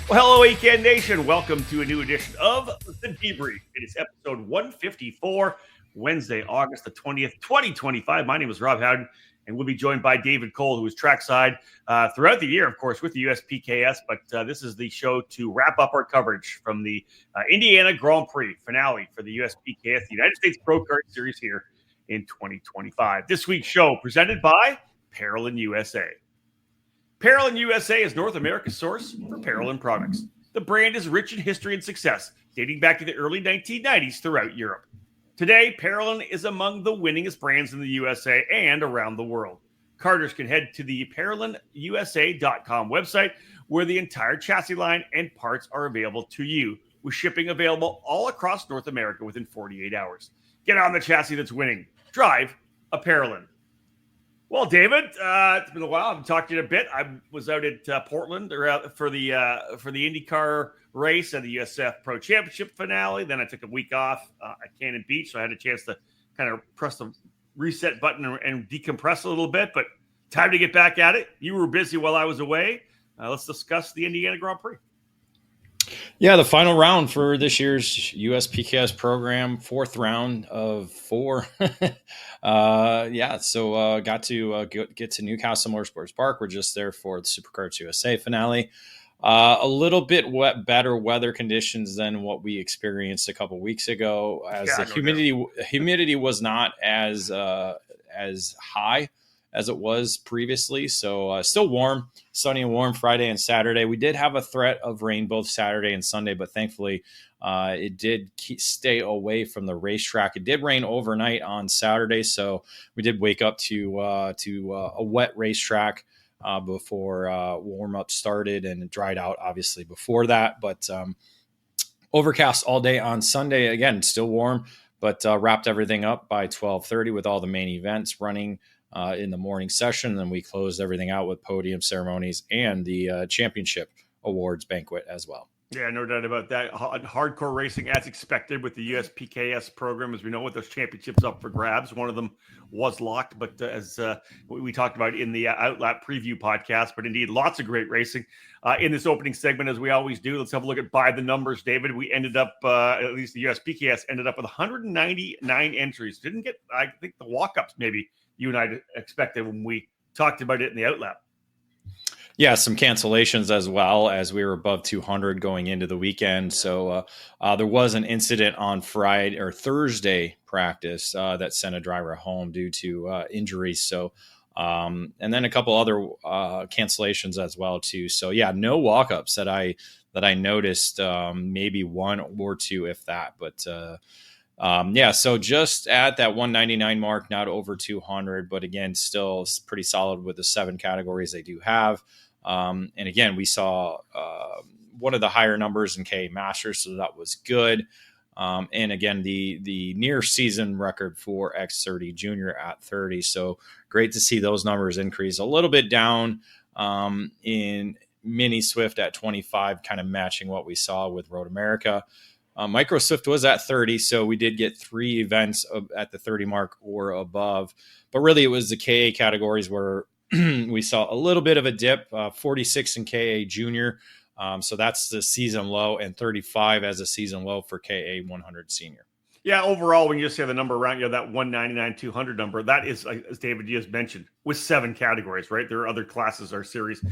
Well, hello, EKN Nation. Welcome to a new edition of the Debrief. It is episode 154, Wednesday, August the 20th, 2025. My name is Rob Howden, and we'll be joined by David Cole, who is trackside throughout the year, of course, with the USPKS. But this is the show to wrap up our coverage from the Indiana Grand Prix finale for the USPKS, the United States Pro Kart Series here in 2025. This week's show presented by Parolin USA. Parolin USA is North America's source for Parolin products. The brand is rich in history and success, dating back to the early 1990s throughout Europe. Today, Parolin is among the winningest brands in the USA and around the world. Carters can head to the ParolinUSA.com website, where the entire chassis line and parts are available to you, with shipping available all across North America within 48 hours. Get on the chassis that's winning. Drive a Parolin. Well, David, it's been a while. I've talked to you a bit. I was out at Portland for the IndyCar race and the USF Pro Championship finale. Then I took a week off at Cannon Beach, so I had a chance to kind of press the reset button and decompress a little bit. But time to get back at it. You were busy while I was away. Let's discuss the Indiana Grand Prix. Yeah, the final round for this year's USPKS program, fourth round of four. Got to get to Newcastle Motorsports Park. We're just there for the Superkarts USA finale. A little bit better weather conditions than what we experienced a couple weeks ago, as the humidity was not as high as it was previously. So still warm, sunny and warm Friday and Saturday. We did have a threat of rain both Saturday and Sunday, but thankfully it did stay away from the racetrack. It did rain overnight on Saturday, so we did wake up to a wet racetrack before warm-up started, and it dried out obviously before that. But overcast all day on Sunday. Again, still warm, but wrapped everything up by 12:30 with all the main events running in the morning session. And then we closed everything out with podium ceremonies and the championship awards banquet as well. Yeah, no doubt about that. Hardcore racing as expected with the USPKS program. As we know, with those championships up for grabs, one of them was locked, but as we talked about in the Outlet preview podcast, but indeed lots of great racing in this opening segment, as we always do. Let's have a look at by the numbers, David. We ended up, at least the USPKS ended up with 199 entries. Didn't get, I think, the walk-ups maybe you and I expected when we talked about it in the Outlet. Yeah, some cancellations as well, as we were above 200 going into the weekend. So there was an incident on Friday or Thursday practice that sent a driver home due to injuries. So and then a couple other cancellations as well too. So yeah, no walk-ups that I noticed. Maybe one or two, if that. But so just at that 199 mark, not over 200, but again, still pretty solid with the 7 categories they do have. And again, we saw one of the higher numbers in KA Masters, so that was good. And again, the near season record for X30 Junior at 30. So great to see those numbers increase. A little bit down in Mini Swift at 25, kind of matching what we saw with Road America. Micro Swift was at 30, so we did get 3 events at the 30 mark or above. But really, it was the KA categories where we saw a little bit of a dip, 46 in KA Junior. So that's the season low, and 35 as a season low for KA 100 Senior. Yeah, overall, when you just say the number around, that 199, 200 number, that is, as David just mentioned, with 7 categories, right? There are other classes or series.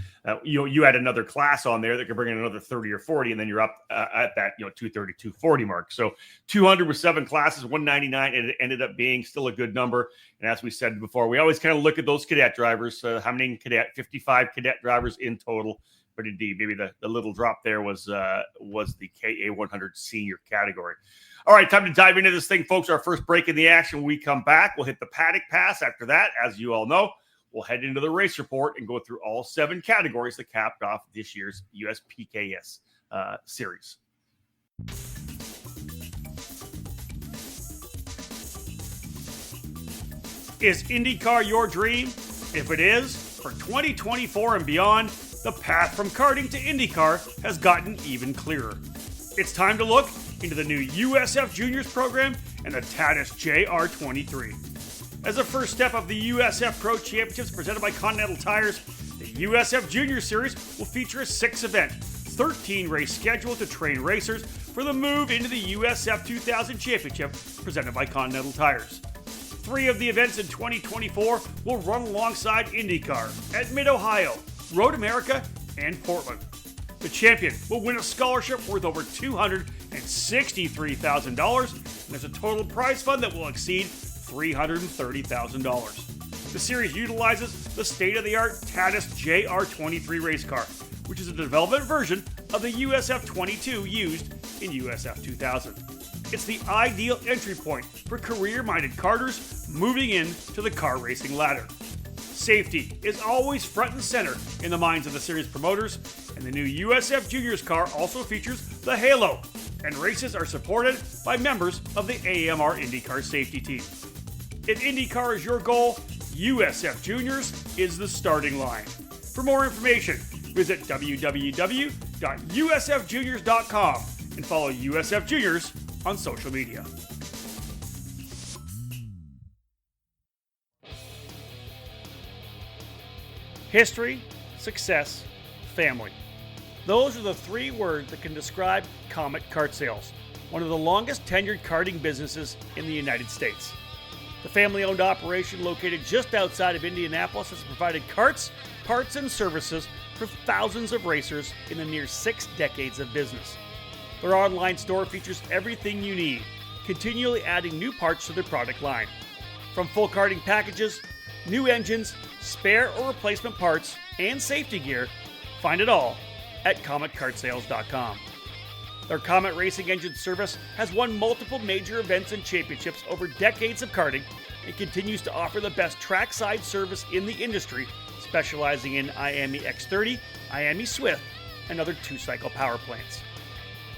You add another class on there that could bring in another 30 or 40, and then you're up at that 230, 240 mark. So 200 with 7 classes, 199, and it ended up being still a good number. And as we said before, we always kind of look at those cadet drivers. How many cadet? 55 cadet drivers in total. But indeed, maybe the little drop there was the KA 100 Senior category. All right, time to dive into this thing, folks. Our first break in the action. When we come back, we'll hit the paddock pass. After that, as you all know, we'll head into the race report and go through all 7 categories that capped off this year's USPKS series. Is IndyCar your dream? If it is, for 2024 and beyond, the path from karting to IndyCar has gotten even clearer. It's time to look into the new USF Juniors program and the Tatis JR23. As a first step of the USF Pro Championships presented by Continental Tires, the USF Junior Series will feature a 6-event, 13 race schedule to train racers for the move into the USF 2000 Championship presented by Continental Tires. 3 of the events in 2024 will run alongside IndyCar at Mid-Ohio, Road America, and Portland. The champion will win a scholarship worth over $263,000, and there's a total prize fund that will exceed $330,000. The series utilizes the state-of-the-art Tatis JR23 race car, which is a development version of the USF 22 used in USF 2000. It's the ideal entry point for career-minded karters moving into the car racing ladder. Safety is always front and center in the minds of the series promoters, and the new USF Juniors car also features the Halo, and races are supported by members of the AMR IndyCar safety team. If IndyCar is your goal, USF Juniors is the starting line. For more information, visit www.usfjuniors.com and follow USF Juniors on social media. History, success, family. Those are the 3 words that can describe Comet Kart Sales, one of the longest tenured karting businesses in the United States. The family-owned operation located just outside of Indianapolis has provided karts, parts, and services for thousands of racers in the near 6 decades of business. Their online store features everything you need, continually adding new parts to their product line. From full karting packages, new engines, spare or replacement parts, and safety gear, find it all at CometKartSales.com. Their Comet Racing Engine service has won multiple major events and championships over decades of karting and continues to offer the best trackside service in the industry, specializing in IAME X30, IAME Swift, and other 2-cycle power plants.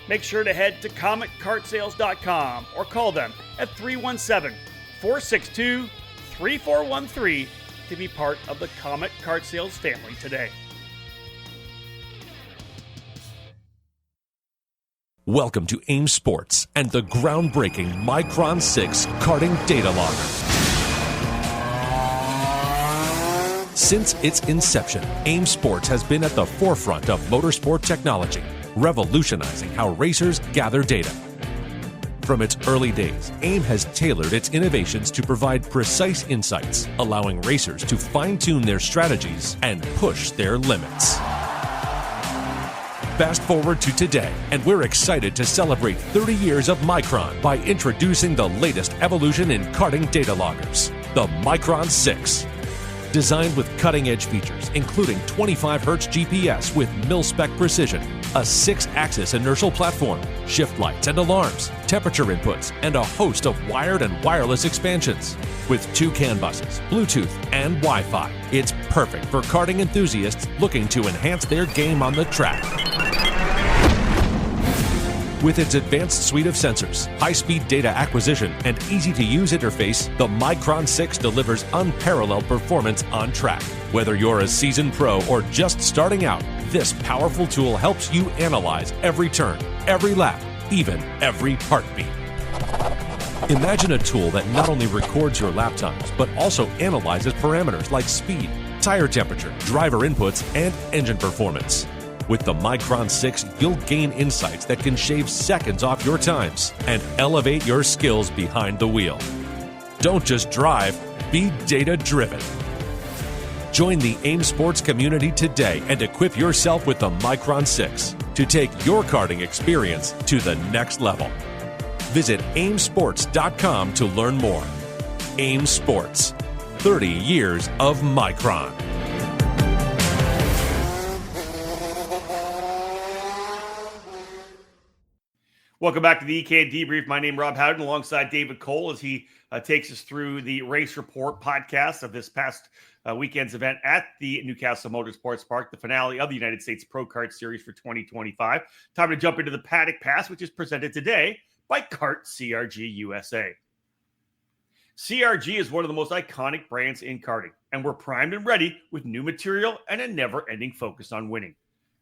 Make sure to head to CometKartSales.com or call them at 317-462-3413 to be part of the Comet Kart Sales family today. Welcome to AIM Sports and the groundbreaking Micron 6 karting data logger. Since its inception, AIM Sports has been at the forefront of motorsport technology, revolutionizing how racers gather data. From its early days, AIM has tailored its innovations to provide precise insights, allowing racers to fine-tune their strategies and push their limits. Fast forward to today, and we're excited to celebrate 30 years of Micron by introducing the latest evolution in karting data loggers, the Micron 6. Designed with cutting-edge features, including 25Hz GPS with mil-spec precision, a 6-axis inertial platform, shift lights and alarms, temperature inputs, and a host of wired and wireless expansions. With 2 CAN buses, Bluetooth, and Wi-Fi, it's perfect for karting enthusiasts looking to enhance their game on the track. With its advanced suite of sensors, high-speed data acquisition, and easy-to-use interface, the Micron 6 delivers unparalleled performance on track. Whether you're a seasoned pro or just starting out, this powerful tool helps you analyze every turn, every lap, even every heartbeat. Imagine a tool that not only records your lap times, but also analyzes parameters like speed, tire temperature, driver inputs, and engine performance. With the Micron 6, you'll gain insights that can shave seconds off your times and elevate your skills behind the wheel. Don't just drive, be data-driven. Join the AIM Sports community today and equip yourself with the Micron 6 to take your karting experience to the next level. Visit aimsports.com to learn more. AIM Sports, 30 years of Micron. Welcome back to the EKN Debrief. My name is Rob Howden, alongside David Cole as he takes us through the Race Report podcast of this past weekend's event at the Newcastle Motorsports Park, the finale of the United States Pro Kart Series for 2025. Time to jump into the Paddock Pass, which is presented today by Kart CRG USA. CRG is one of the most iconic brands in karting, and we're primed and ready with new material and a never-ending focus on winning.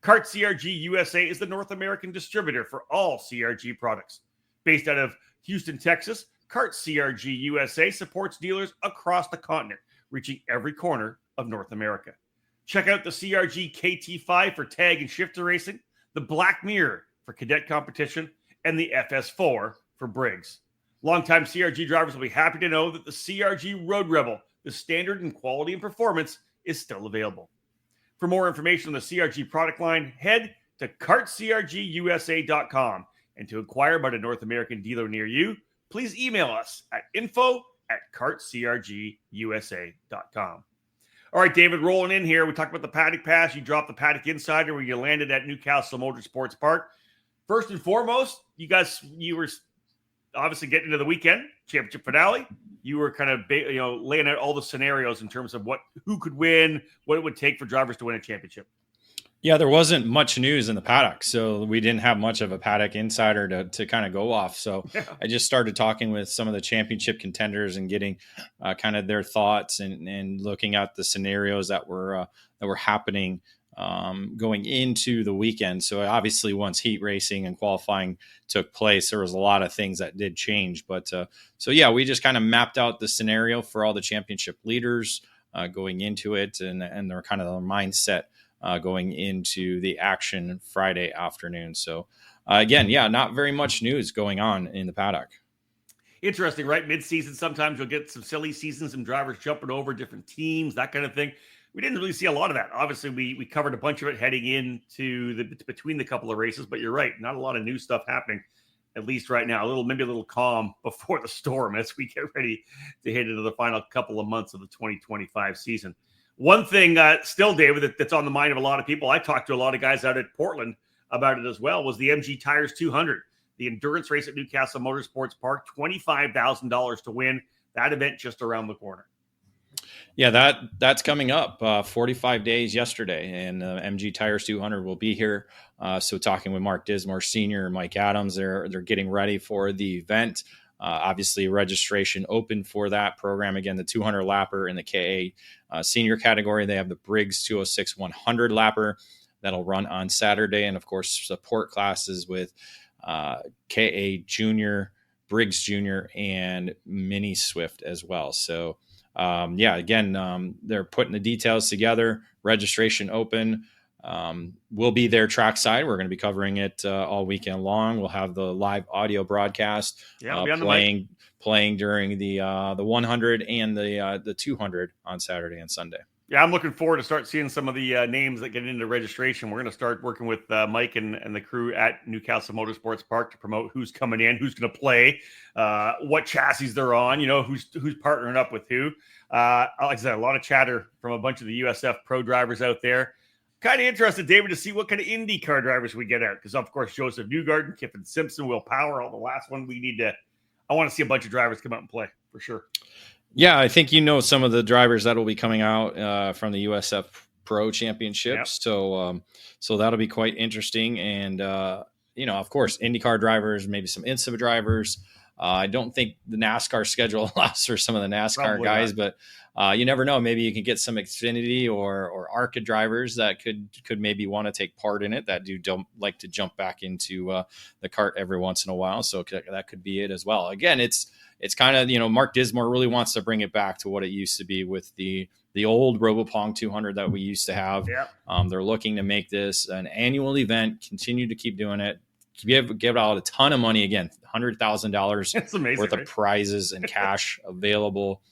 Kart CRG USA is the North American distributor for all CRG products. Based out of Houston, Texas, Kart CRG USA supports dealers across the continent, reaching every corner of North America. Check out the CRG KT5 for tag and shifter racing, the Black Mirror for cadet competition, and the FS4 for Briggs. Longtime CRG drivers will be happy to know that the CRG Road Rebel, the standard in quality and performance, is still available. For more information on the CRG product line, head to kartcrgusa.com. And to inquire about a North American dealer near you, please email us at info@kartcrgusa.com. All right, David, rolling in here. We talked about the Paddock Pass. You dropped the Paddock Insider where you landed at Newcastle Motorsports Park. First and foremost, you were obviously getting into the weekend championship finale. You were kind of laying out all the scenarios in terms of who could win, what it would take for drivers to win a championship. Yeah, there wasn't much news in the paddock, so we didn't have much of a Paddock Insider to kind of go off. So I just started talking with some of the championship contenders and getting kind of their thoughts and looking at the scenarios that were happening going into the weekend. So obviously once heat racing and qualifying took place, there was a lot of things that did change. But we just kind of mapped out the scenario for all the championship leaders going into it and their kind of their mindset going into the action Friday afternoon. So not very much news going on in the paddock. Interesting, right? Mid-season, sometimes you'll get some silly seasons and drivers jumping over different teams, that kind of thing. We didn't really see a lot of that. Obviously, we covered a bunch of it heading into between the couple of races, but you're right, not a lot of new stuff happening, at least right now. Maybe a little calm before the storm as we get ready to head into the final couple of months of the 2025 season. One thing still, David, that's on the mind of a lot of people, I talked to a lot of guys out at Portland about it as well, was the MG Tires 200, the endurance race at Newcastle Motorsports Park, $25,000 to win. That event just around the corner. Yeah, that's coming up 45 days yesterday, and MG Tires 200 will be here. So talking with Mark Dismore Sr. and Mike Adams, they're getting ready for the event. Obviously, registration open for that program. Again, the 200 lapper in the KA senior category. They have the Briggs 206 100 lapper that'll run on Saturday. And, of course, support classes with KA Junior, Briggs Junior, and Mini Swift as well. So, they're putting the details together. Registration open. We'll be there trackside. We're going to be covering it all weekend long. We'll have the live audio broadcast playing during the 100 and the 200 on Saturday and Sunday. Yeah, I'm looking forward to start seeing some of the names that get into registration. We're going to start working with Mike and the crew at Newcastle Motorsports Park to promote who's coming in, who's going to play, what chassis they're on, who's partnering up with who. Like I said, a lot of chatter from a bunch of the USF pro drivers out there. Kind of interested, David, to see what kind of IndyCar drivers we get out. Because, of course, Joseph Newgarden, Kiffin Simpson, Will Power, all the last one. I want to see a bunch of drivers come out and play, for sure. Yeah, I think some of the drivers that will be coming out from the USF Pro Championships. Yep. So that'll be quite interesting. And, of course, IndyCar drivers, maybe some INSA drivers. I don't think the NASCAR schedule allows for some of the NASCAR Probably guys, not. But you never know. Maybe you can get some Xfinity or ARCA drivers that could maybe want to take part in it that don't like to jump back into the Kart every once in a while. So that could be it as well. Again, it's kind of, Mark Dismore really wants to bring it back to what it used to be with the old RoboPong 200 that we used to have. Yeah. They're looking to make this an annual event, continue to keep doing it. Give out a ton of money again, $100,000 worth of prizes and cash available.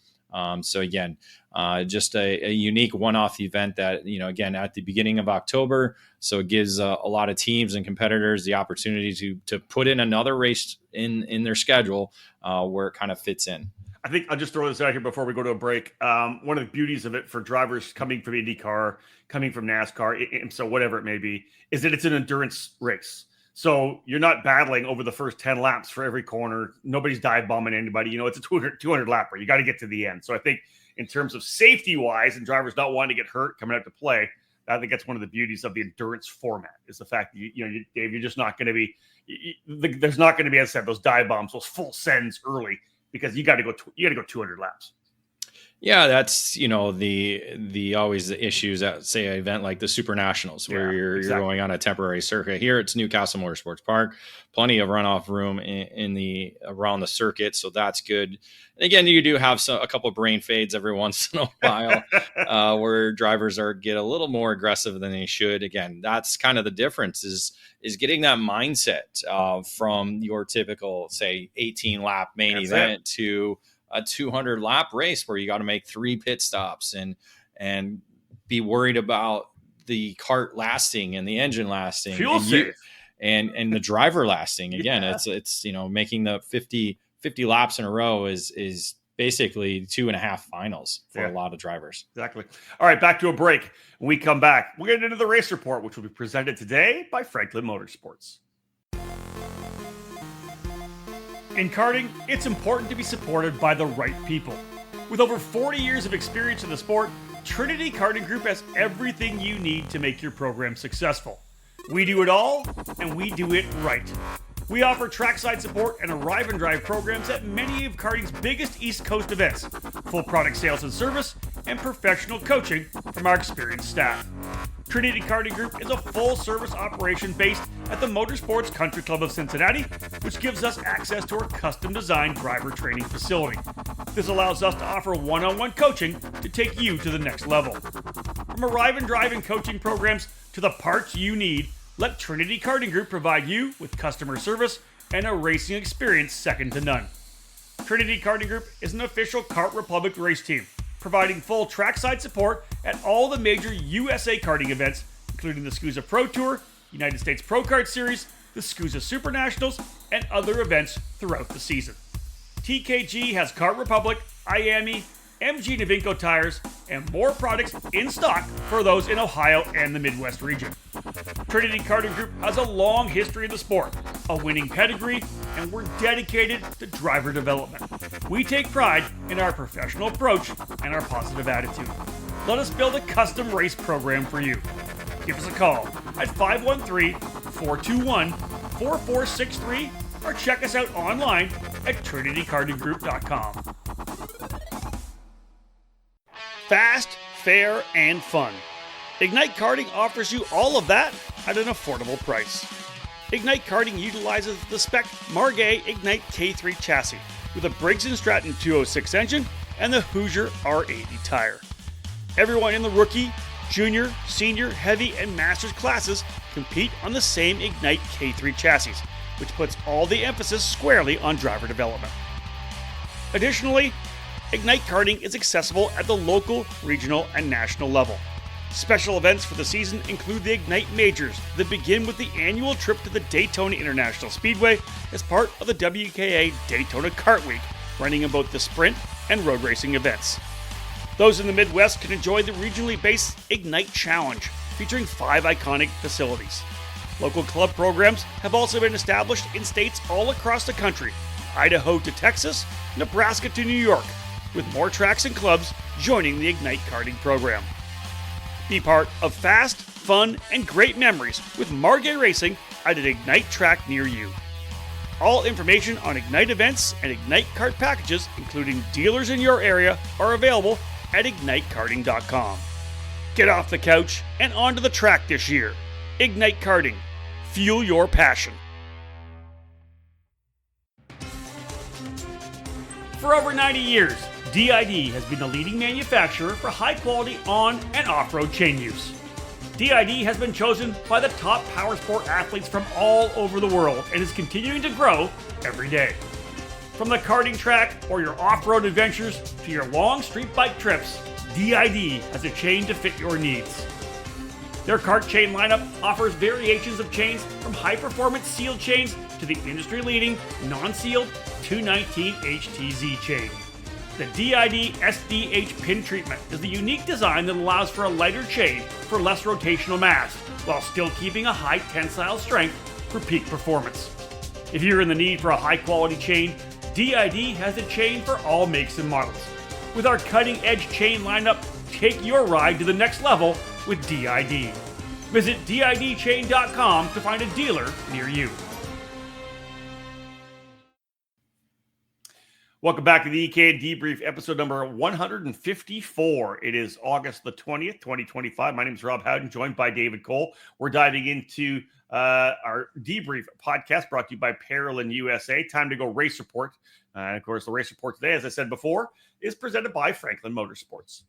Just a unique one-off event that, again, at the beginning of October. So it gives a lot of teams and competitors the opportunity to put in another race in their schedule where it kind of fits in. I think I'll just throw this out here before we go to a break. One of the beauties of it for drivers coming from IndyCar, coming from NASCAR, so whatever it may be, is that it's an endurance race. So you're not battling over the first 10 laps for every corner. Nobody's dive bombing anybody. It's a 200 lapper. You got to get to the end. So I think in terms of safety wise and drivers not wanting to get hurt coming out to play, I think that's one of the beauties of the endurance format is the fact that, Dave, you're just not going to be, there's not going to be, as I said, those dive bombs, those full sends early because you got to go 200 laps. Yeah, that's the always the issues at say an event like the Super Nationals where you're going on a temporary circuit. Here it's Newcastle Motorsports Park, plenty of runoff room in the around the circuit, so that's good. And again, you do have a couple of brain fades every once in a while where drivers get a little more aggressive than they should. Again, that's kind of the difference is getting that mindset from your typical say 18 lap main event to a 200 lap race where you got to make 3 pit stops and be worried about the kart lasting and the engine lasting, fuel safe, and the driver lasting. Again, it's making the 50 laps in a row is basically 2.5 finals for a lot of drivers. Exactly. All right, back to a break. When we come back, we'll get into the race report, which will be presented today by Franklin Motorsports. In karting, it's important to be supported by the right people. With over 40 years of experience in the sport, Trinity Karting Group has everything you need to make your program successful. We do it all, and we do it right. We offer trackside support and arrive and drive programs at many of karting's biggest East Coast events, full product sales and service, and professional coaching from our experienced staff. Trinity Karting Group is a full-service operation based at the Motorsports Country Club of Cincinnati, which gives us access to our custom-designed driver training facility. This allows us to offer one-on-one coaching to take you to the next level. From arrive and drive and coaching programs to the parts you need, let Trinity Karting Group provide you with customer service and a racing experience second to none. Trinity Karting Group is an official Kart Republic race team, providing full trackside support at all the major USA karting events, including the SCUSA Pro Tour, United States Pro Kart Series, the SCUSA Super Nationals, and other events throughout the season. TKG has Kart Republic, IAME, MG Navinco tires, and more products in stock for those in Ohio and the Midwest region. Trinity Karting Group has a long history in the sport, a winning pedigree, and we're dedicated to driver development. We take pride in our professional approach and our positive attitude. Let us build a custom race program for you. Give us a call at 513-421-4463 or check us out online at trinitykartinggroup.com. Fast, fair, and fun. Ignite Karting offers you all of that at an affordable price. Ignite Karting utilizes the spec Margay Ignite K3 chassis with a Briggs & Stratton 206 engine and the Hoosier R80 tire. Everyone in the rookie, junior, senior, heavy, and masters classes compete on the same Ignite K3 chassis, which puts all the emphasis squarely on driver development. Additionally, Ignite Karting is accessible at the local, regional, and national level. Special events for the season include the Ignite Majors that begin with the annual trip to the Daytona International Speedway as part of the WKA Daytona Kart Week, running in both the sprint and road racing events. Those in the Midwest can enjoy the regionally based Ignite Challenge, featuring 5 iconic facilities. Local club programs have also been established in states all across the country, Idaho to Texas, Nebraska to New York, with more tracks and clubs joining the Ignite Karting program. Be part of fast, fun, and great memories with Margay Racing at an Ignite track near you. All information on Ignite events and Ignite Kart packages, including dealers in your area, are available at ignitekarting.com. Get off the couch and onto the track this year. Ignite Karting. Fuel your passion. For over 90 years, DID has been the leading manufacturer for high-quality on- and off-road chain use. DID has been chosen by the top powersport athletes from all over the world and is continuing to grow every day. From the karting track or your off-road adventures to your long street bike trips, DID has a chain to fit your needs. Their kart chain lineup offers variations of chains from high-performance sealed chains to the industry-leading non-sealed 219 HTZ chain. The DID SDH pin treatment is the unique design that allows for a lighter chain for less rotational mass, while still keeping a high tensile strength for peak performance. If you're in the need for a high-quality chain, DID has a chain for all makes and models. With our cutting-edge chain lineup, take your ride to the next level with DID. Visit DIDchain.com to find a dealer near you. Welcome back to the EKN Debrief, episode number 154. It is August the 20th, 2025. My name is Rob Howden, joined by David Cole. We're diving into our Debrief podcast brought to you by Parolin USA. Time to go race report. And of course, the race report today, as I said before, is presented by Franklin Motorsports.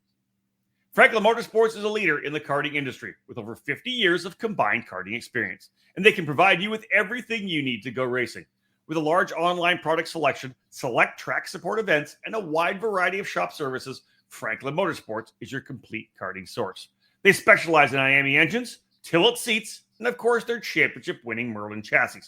Franklin Motorsports is a leader in the karting industry with over 50 years of combined karting experience, and they can provide you with everything you need to go racing. With a large online product selection, select track support events, and a wide variety of shop services, Franklin Motorsports is your complete karting source. They specialize in IAME engines, Tillett seats, and of course their championship-winning Merlin chassis.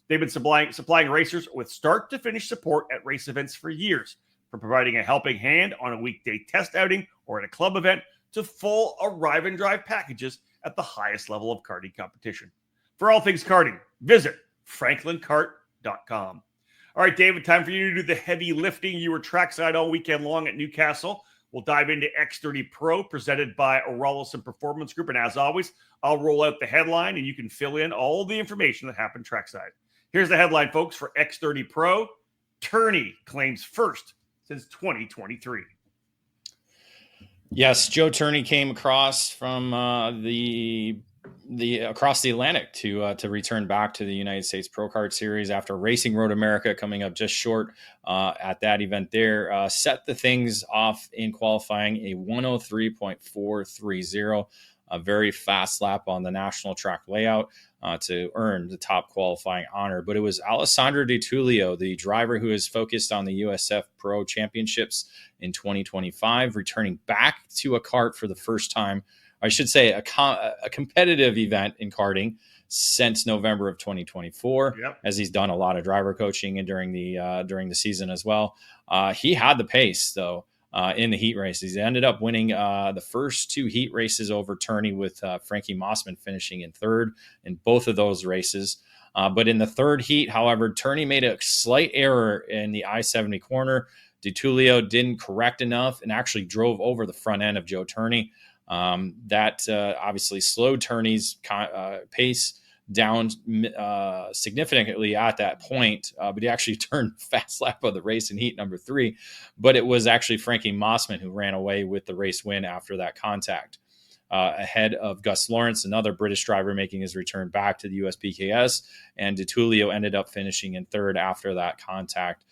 They've been supplying racers with start-to-finish support at race events for years, from providing a helping hand on a weekday test outing or at a club event to full arrive and drive packages at the highest level of karting competition. For all things karting, visit FranklinKart.com. All right, David, time for you to do the heavy lifting. You were trackside all weekend long at Newcastle. We'll dive into X30 Pro presented by Orolison Performance Group. And as always, I'll roll out the headline and you can fill in all the information that happened trackside. Here's the headline, folks, for X30 Pro. Turney claims first since 2023. Yes, Joe Turney came across from across the Atlantic to return back to the United States Pro Kart Series after Racing Road America coming up just short at that event there. Set the things off in qualifying a 103.430, a very fast lap on the national track layout to earn the top qualifying honor. But it was Alessandro Di Tullio, the driver who is focused on the USF Pro Championships in 2025, returning back to a kart for the first time. I should say a competitive event in karting since November of 2024, as he's done a lot of driver coaching and during the season as well. He had the pace though in the heat races. He ended up winning the first two heat races over Turney, with Frankie Mossman finishing in third in both of those races. But in the third heat, however, Turney made a slight error in the I-70 corner. Di Tullio didn't correct enough and actually drove over the front end of Joe Turney. That obviously slowed Turney's pace down significantly at that point, but he actually turned fast lap of the race in heat number 3. But it was actually Frankie Mossman who ran away with the race win after that contact, ahead of Gus Lawrence, another British driver making his return back to the USPKS, and Di Tullio ended up finishing in third after that contact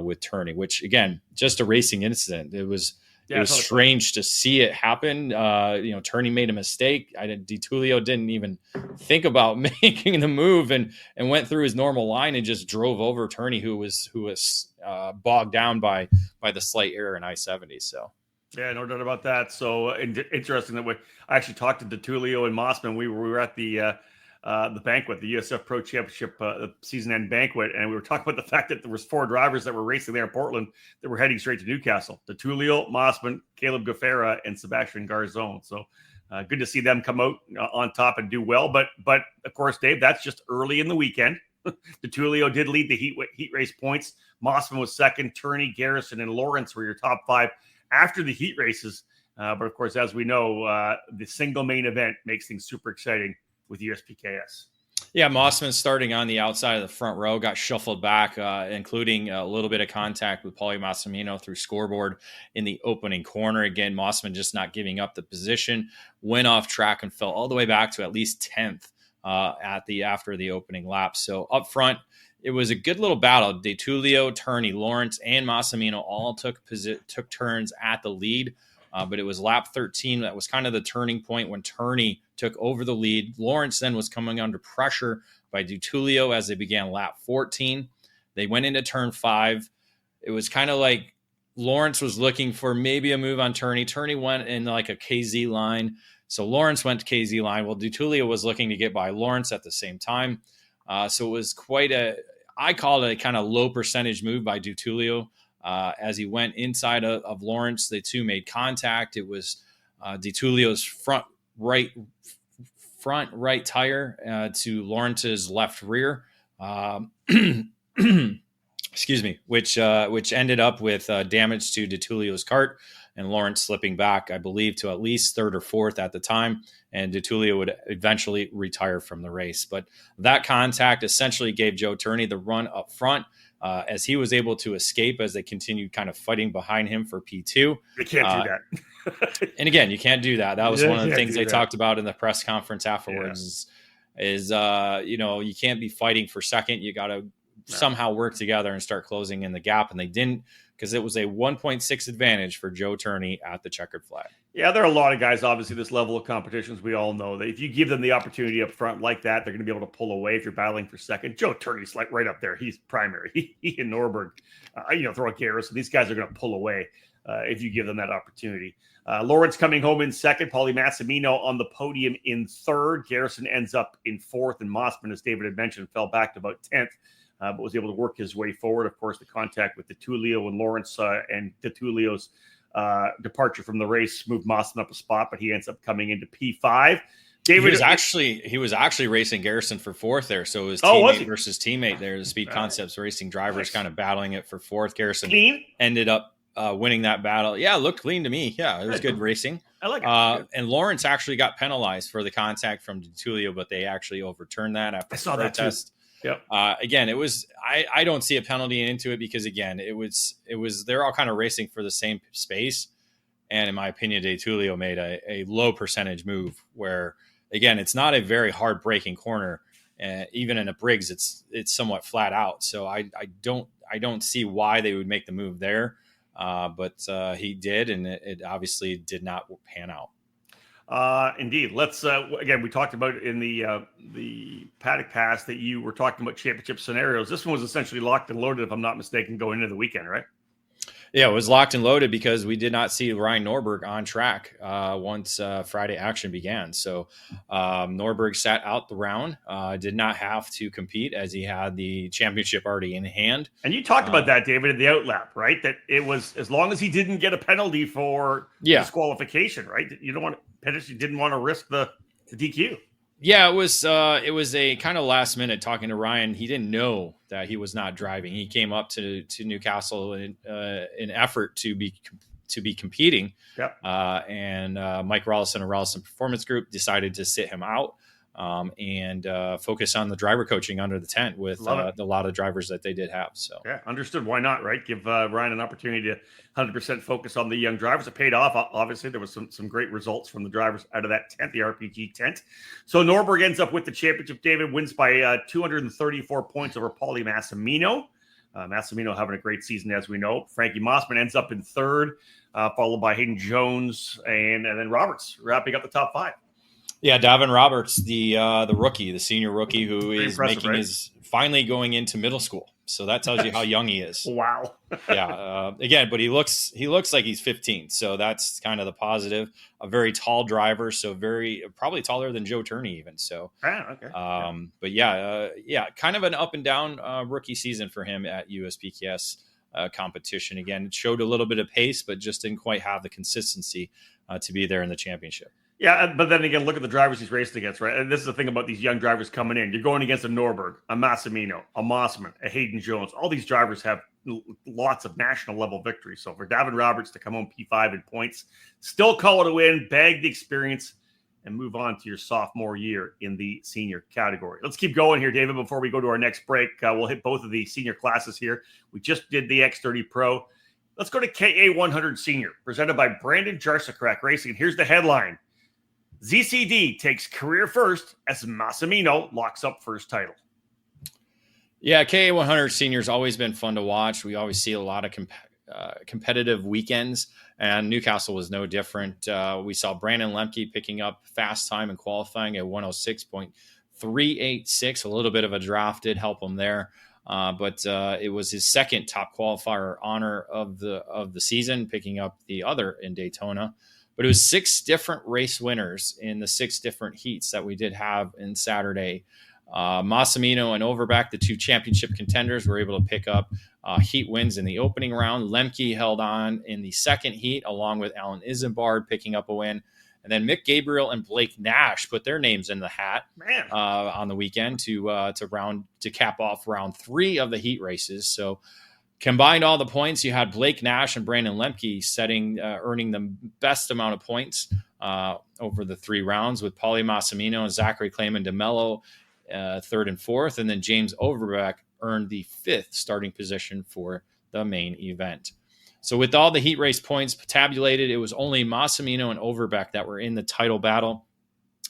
with Turney, which again, just a racing incident. It was strange to see it happen. Turney made a mistake. Di Tullio didn't even think about making the move and went through his normal line and just drove over Turney, who was bogged down by the slight error in I-70. So. Yeah, no doubt about that. So interesting that I actually talked to Di Tullio and Mossman. We were at the banquet, the USF Pro Championship season end banquet, and we were talking about the fact that there was 4 drivers that were racing there in Portland that were heading straight to Newcastle: Di Tullio, Mossman, Caleb Gaffera, and Sebastian Garzone. So good to see them come out on top and do well. But of course, Dave, that's just early in the weekend. Di Tullio did lead the heat race points. Mossman was second. Turney, Garrison, and Lawrence were your top 5 after the heat races. But of course, as we know, the single main event makes things super exciting with USPKS. Yeah, Mossman starting on the outside of the front row, got shuffled back, including a little bit of contact with Paulie Massimino through scoreboard in the opening corner. Again, Mossman just not giving up the position, went off track and fell all the way back to at least 10th after the opening lap. So up front, it was a good little battle. Di Tullio, Turney, Lawrence, and Massimino all took turns at the lead. But it was lap 13 that was kind of the turning point when Turney took over the lead. Lawrence then was coming under pressure by Di Tullio as they began lap 14. They went into turn 5. It was kind of like Lawrence was looking for maybe a move on Turney. Turney went in like a KZ line. So Lawrence went to KZ line. Well, Di Tullio was looking to get by Lawrence at the same time. So it was I called it a kind of low percentage move by Di Tullio. As he went inside of Lawrence, the two made contact. It was Di Tullio's front right tire to Lawrence's left rear. Excuse me, which ended up with damage to Di Tullio's kart and Lawrence slipping back, I believe, to at least third or fourth at the time. And Di Tullio would eventually retire from the race. But that contact essentially gave Joe Turney the run up front. as he was able to escape as they continued kind of fighting behind him for P2. They can't do that. And again, you can't do that. That was one of the things they talked about in the press conference afterwards is you can't be fighting for second. You got to somehow work together and start closing in the gap. And they didn't, because it was a 1.6 advantage for Joe Turney at the checkered flag. Yeah, there are a lot of guys, obviously, this level of competitions, we all know that if you give them the opportunity up front like that, they're going to be able to pull away if you're battling for second. Joe Turney's like right up there. He's primary. He and Norberg, throw a Garrison. These guys are going to pull away if you give them that opportunity. Lawrence coming home in second. Paulie Massimino on the podium in third. Garrison ends up in fourth. And Mossman, as David had mentioned, fell back to about 10th. But was able to work his way forward. Of course, the contact with DeTulio and Lawrence and DeTulio's departure from the race moved Mossman up a spot, but he ends up coming into P5. David, he was actually racing Garrison for fourth there, so it was teammate versus teammate there. The Speed Concepts racing drivers kind of battling it for fourth. Garrison ended up winning that battle. Yeah, it looked clean to me. Yeah, it was good racing. I like it. And Lawrence actually got penalized for the contact from DeTulio, but they actually overturned that after I saw the protest. That too. Yep. Again, it was I don't see a penalty into it because again, it was they're all kind of racing for the same space, and in my opinion, DeTulio made a low percentage move where again, it's not a very hard braking corner, even in a Briggs, it's somewhat flat out. So I don't see why they would make the move there, but he did, and it obviously did not pan out. Indeed. Let's again. We talked about in the paddock pass that you were talking about championship scenarios. This one was essentially locked and loaded, if I'm not mistaken, going into the weekend, right? Yeah, it was locked and loaded because we did not see Ryan Norberg on track once Friday action began. So Norberg sat out the round, did not have to compete as he had the championship already in hand. And you talked about that, David, in the outlap, right? That it was as long as he didn't get a penalty for disqualification, right? You don't want Pettis, you didn't want to risk the DQ. Yeah, it was a kind of last minute talking to Ryan. He didn't know that he was not driving. He came up to Newcastle in effort to be competing. Yep. And Mike Rollison of Rollison Performance Group decided to sit him out and focus on the driver coaching under the tent with a lot of drivers that they did have. So yeah, understood. Why not, right? Give Ryan an opportunity to 100% focus on the young drivers. It paid off. Obviously, there was some great results from the drivers out of that tent, the RPG tent. So Norberg ends up with the championship. David wins by 234 points over Paulie Massimino. Massimino having a great season, as we know. Frankie Mossman ends up in third, followed by Hayden Jones and then Roberts wrapping up the top five. Yeah, Davin Roberts, the rookie, the senior rookie who is making his finally going into middle school. So that tells you how young he is. Wow. Yeah. Again, but he looks like he's 15. So that's kind of the positive. A very tall driver, so probably taller than Joe Turney even. So okay. But kind of an up and down rookie season for him at USPKS competition. Again, it showed a little bit of pace, but just didn't quite have the consistency to be there in the championship. Yeah, but then again, look at the drivers he's racing against, right? And this is the thing about these young drivers coming in. You're going against a Norberg, a Massimino, a Mossman, a Hayden Jones. All these drivers have lots of national level victories. So for Davin Roberts to come home P5 in points, still call it a win, bag the experience, and move on to your sophomore year in the senior category. Let's keep going here, David, before we go to our next break. We'll hit both of the senior classes here. We just did the X30 Pro. Let's go to KA100 Senior, presented by Brandon Jarsakrak Racing. Here's the headline. ZCD takes career first as Massimino locks up first title. Yeah, KA100 Senior's always been fun to watch. We always see a lot of competitive weekends, and Newcastle was no different. We saw Brandon Lemke picking up fast time in qualifying at 106.386. A little bit of a draft did help him there, but it was his second top qualifier honor of the season, picking up the other in Daytona. But it was 6 different race winners in the 6 different heats that we did have in Saturday. Massimino and Overback, the 2 championship contenders, were able to pick up heat wins in the opening round. Lemke held on in the second heat, along with Alan Isambard picking up a win. And then Mick Gabriel and Blake Nash put their names in the hat on the weekend to cap off round 3 of the heat races. So combined all the points, you had Blake Nash and Brandon Lemke earning the best amount of points over the 3 rounds, with Paulie Massimino and Zachary Clayman DeMello 3rd and 4th, and then James Overbeck earned the 5th starting position for the main event. So with all the heat race points tabulated, it was only Massimino and Overbeck that were in the title battle.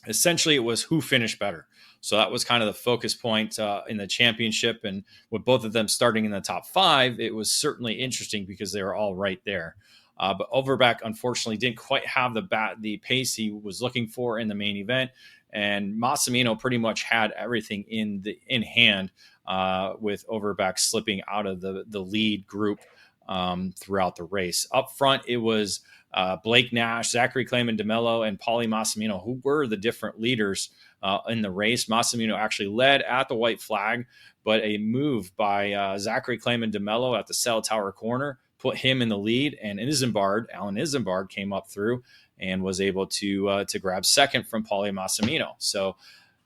Essentially, it was who finished better. So that was kind of the focus point in the championship. And with both of them starting in the top 5, it was certainly interesting because they were all right there. But Overbeck, unfortunately, didn't quite have the pace he was looking for in the main event. And Massimino pretty much had everything in hand with Overbeck slipping out of the lead group throughout the race. Up front, it was Blake Nash, Zachary Clayman DeMello, and Paulie Massimino, who were the different leaders in the race. Massimino actually led at the white flag, but a move by Zachary Clayman DeMello at the cell tower corner put him in the lead, and Alan Isambard came up through and was able to grab second from Paulie Massimino. So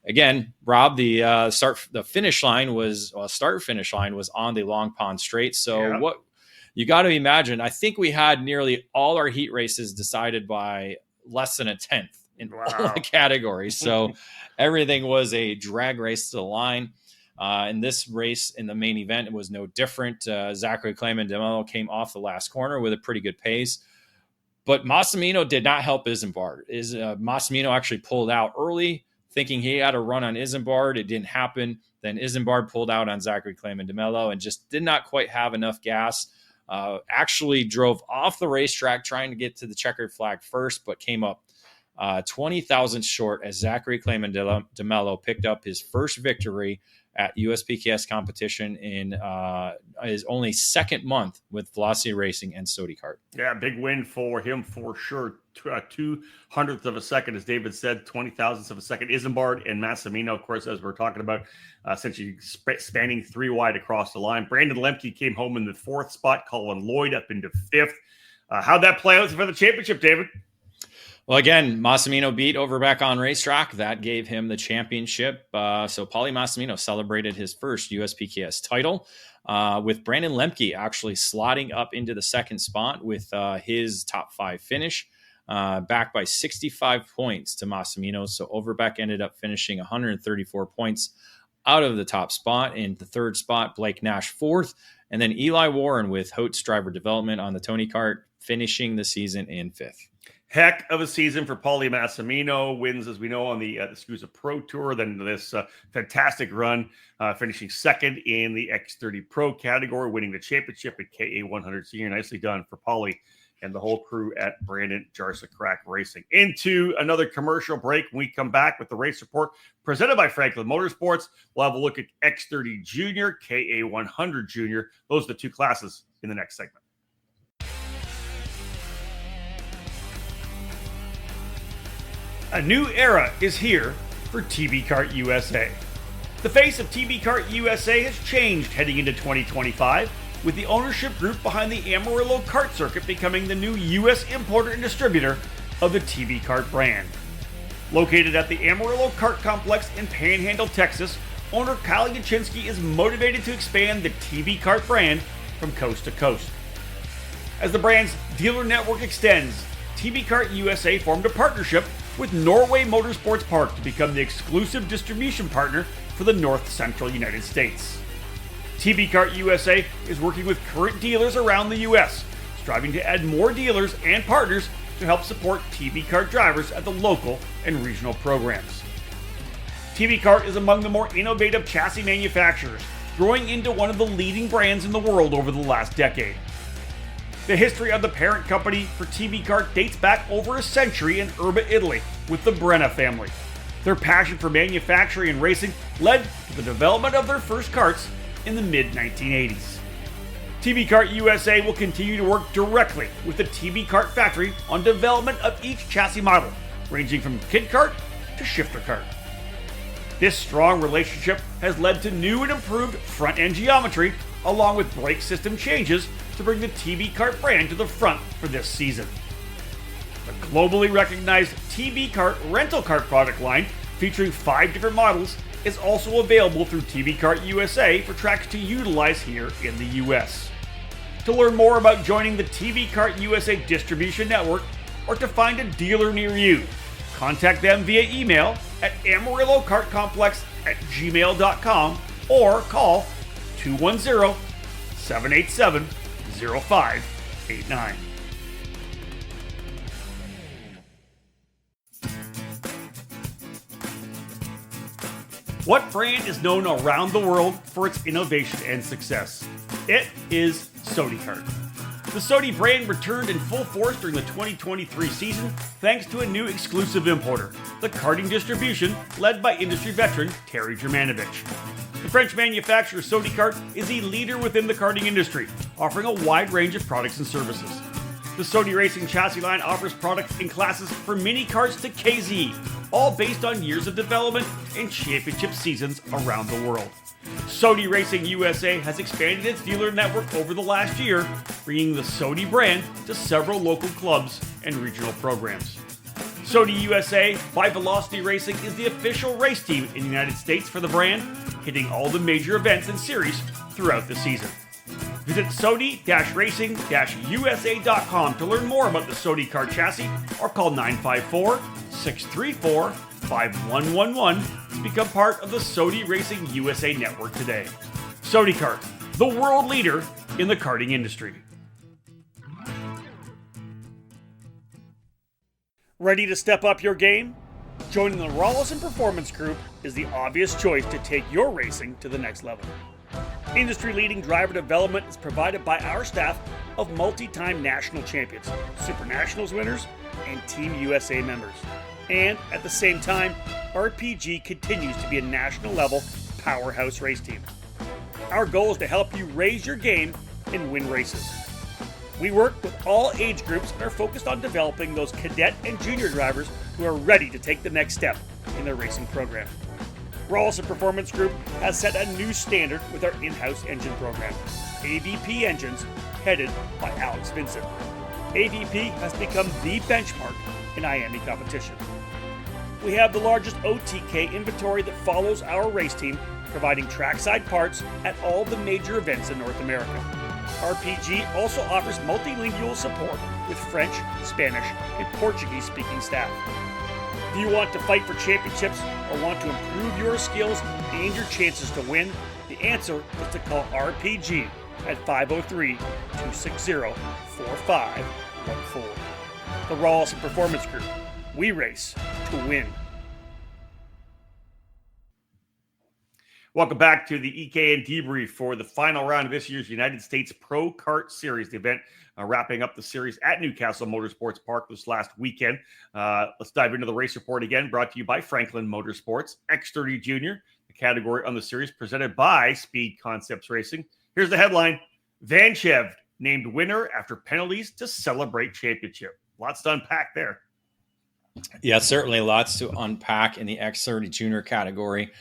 again, Rob, the finish line was on the Long Pond Straight. So what you got to imagine, I think we had nearly all our heat races decided by less than a 10th in all the categories. So everything was a drag race to the line. In this race, in the main event, it was no different. Zachary Clayman DeMello came off the last corner with a pretty good pace. But Massimino did not help Isambard. Massimino actually pulled out early, thinking he had a run on Isambard. It didn't happen. Then Isambard pulled out on Zachary Clayman DeMello and just did not quite have enough gas. Actually drove off the racetrack trying to get to the checkered flag first, but came up 20 thousandths short as Zachary Clayman DeMello picked up his first victory at USPKS competition in his only second month with Velocity Racing and Sodi Kart. Yeah, big win for him for sure. 200th of a second, as David said, 20 thousandths of a second. Isambard and Massimino, of course, as we're talking about, essentially spanning 3 wide across the line. Brandon Lemke came home in the 4th spot. Colin Lloyd up into 5th. How'd that play out for the championship, David? Well, again, Massimino beat Overbeck on racetrack. That gave him the championship. So Paulie Massimino celebrated his first USPKS title with Brandon Lemke actually slotting up into the 2nd spot with his top 5 finish, backed by 65 points to Massimino. So Overbeck ended up finishing 134 points out of the top spot. In the 3rd spot, Blake Nash 4th. And then Eli Warren with Hotes Driver Development on the Tony Kart, finishing the season in 5th. Heck of a season for Paulie Massimino. Wins, as we know, on the SKUSA Pro Tour. Then this fantastic run, finishing 2nd in the X30 Pro category, winning the championship at KA100 Senior. Nicely done for Paulie and the whole crew at Brandon Jarsa Crack Racing. Into another commercial break. When we come back with the race report presented by Franklin Motorsports, we'll have a look at X30 Junior, KA100 Junior. Those are the 2 classes in the next segment. A new era is here for TB Kart USA. The face of TB Kart USA has changed heading into 2025, with the ownership group behind the Amarillo Kart Circuit becoming the new U.S. importer and distributor of the TB Kart brand. Located at the Amarillo Kart Complex in Panhandle, Texas, owner Kyle Yachinsky is motivated to expand the TB Kart brand from coast to coast. As the brand's dealer network extends, TB Kart USA formed a partnership with Norway Motorsports Park to become the exclusive distribution partner for the North Central United States. TB Kart USA is working with current dealers around the U.S., striving to add more dealers and partners to help support TB Kart drivers at the local and regional programs. TB Kart is among the more innovative chassis manufacturers, growing into one of the leading brands in the world over the last decade. The history of the parent company for TB Kart dates back over a century in Urba, Italy, with the Brenna family. Their passion for manufacturing and racing led to the development of their first karts in the mid-1980s. TB Kart USA will continue to work directly with the TB Kart factory on development of each chassis model, ranging from kid kart to shifter kart. This strong relationship has led to new and improved front-end geometry, along with brake system changes to bring the TB Kart brand to the front for this season. The globally recognized TB Kart rental kart product line, featuring 5 different models, is also available through TB Kart USA for tracks to utilize here in the US. To learn more about joining the TB Kart USA distribution network or to find a dealer near you, contact them via email at amarillokartcomplex@gmail.com or call 210-787-0589. What brand is known around the world for its innovation and success? It is Kart. The Sodi brand returned in full force during the 2023 season thanks to a new exclusive importer, the karting distribution led by industry veteran Terry Germanovich. The French manufacturer Kart is a leader within the karting industry, offering a wide range of products and services. The Sodi Racing chassis line offers products in classes from mini karts to KZ, all based on years of development and championship seasons around the world. Sodi Racing USA has expanded its dealer network over the last year, bringing the Sodi brand to several local clubs and regional programs. Sodi USA by Velocity Racing is the official race team in the United States for the brand, hitting all the major events and series throughout the season. Visit Sodi-Racing-USA.com to learn more about the Sodi Kart chassis or call 954-634-5111 to become part of the Sodi Racing USA network today. Sodi Kart, the world leader in the karting industry. Ready to step up your game? Joining the Rawlison Performance Group is the obvious choice to take your racing to the next level. Industry-leading driver development is provided by our staff of multi-time national champions, Super Nationals winners, and Team USA members. And at the same time, RPG continues to be a national-level powerhouse race team. Our goal is to help you raise your game and win races. We work with all age groups and are focused on developing those cadet and junior drivers who are ready to take the next step in their racing program. Rawlison Performance Group has set a new standard with our in-house engine program, AVP Engines, headed by Alex Vincent. AVP has become the benchmark in IAME competition. We have the largest OTK inventory that follows our race team, providing trackside parts at all the major events in North America. RPG also offers multilingual support with French, Spanish, and Portuguese-speaking staff. If you want to fight for championships or want to improve your skills and your chances to win, the answer is to call RPG at 503-260-4514. The Rawlison Performance Group. We race to win. Welcome back to the EKN Debrief for the final round of this year's United States Pro Kart Series, the event wrapping up the series at Newcastle Motorsports Park this last weekend. Let's dive into the race report again, brought to you by Franklin Motorsports, X30 Junior, the category on the series presented by Speed Concepts Racing. Here's the headline: Vanchev named winner after penalties to celebrate championship. Lots to unpack there. Yeah, certainly lots to unpack in the X30 Junior category.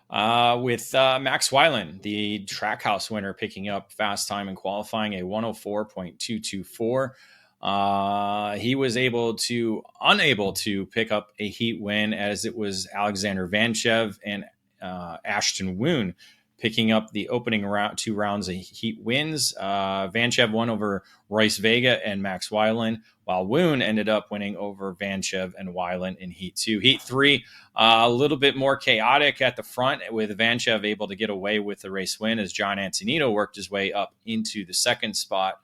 With Max Weiland, the Trackhouse winner, picking up fast time in qualifying, a 104.224. He was unable to pick up a heat win, as it was Alexander Vanchev and Ashton Woon picking up the opening two rounds of heat wins. Vanchev won over Royce Vega and Max Weiland, while Woon ended up winning over Vanchev and Weiland in Heat 2. Heat 3, a little bit more chaotic at the front, with Vanchev able to get away with the race win as John Antonino worked his way up into the second spot.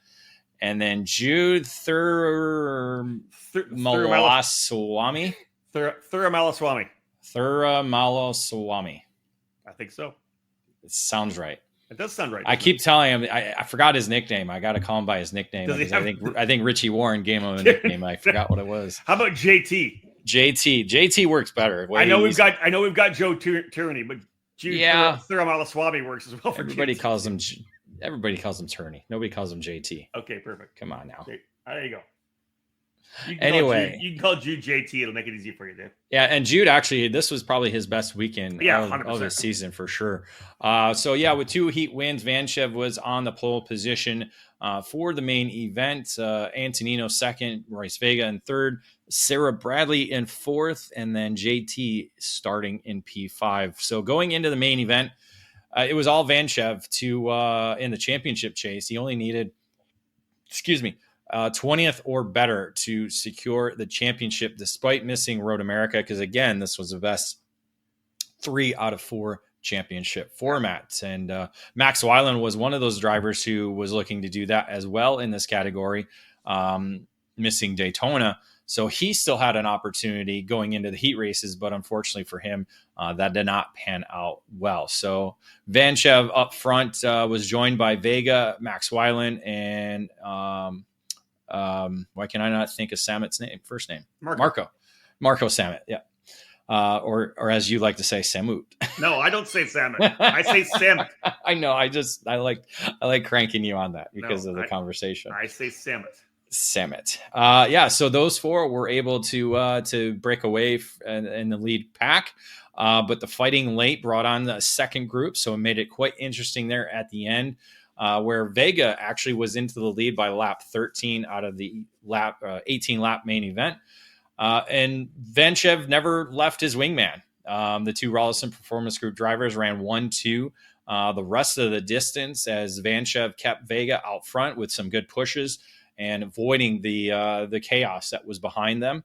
And then Jude Thuramalaswamy. Thuramalaswamy. I think so. It sounds right. It does sound right. I keep telling him I forgot his nickname. I got to call him by his nickname. I think Richie Warren gave him a nickname. I forgot what it was. How about JT? JT works better. I know we've got Joe Tierney, but Thuramalaswamy works as well. Everybody calls him Tierney. Nobody calls him JT. Okay, perfect. Come on now. There you go. You can call Jude JT. It'll make it easy for you, Dave. Yeah, and Jude, actually, this was probably his best weekend of the season for sure. With 2 heat wins, Vanchev was on the pole position for the main event. Antonino second, Royce Vega in third, Sarah Bradley in fourth, and then JT starting in P5. So going into the main event, it was all Vanchev in the championship chase. He only needed, 20th or better to secure the championship, despite missing Road America, because again, this was the best 3 out of 4 championship format. And Max Weiland was one of those drivers who was looking to do that as well in this category, missing Daytona. So he still had an opportunity going into the heat races, but unfortunately for him, that did not pan out well. So Vanchev up front was joined by Vega, Max Weiland, and why can I not think of Samet's first name? Marco Samet. Yeah. Or as you like to say, Samut. No, I don't say Samet. I say Samet. I know. I like cranking you on that because of the conversation. I say Samet. So those four were able to break away in the lead pack, but the fighting late brought on the second group, so it made it quite interesting there at the end, where Vega actually was into the lead by lap 13 out of the 18 lap main event, and Vanchev never left his wingman. The two Rollison Performance Group drivers ran 1-2 the rest of the distance as Vanchev kept Vega out front with some good pushes and avoiding the chaos that was behind them.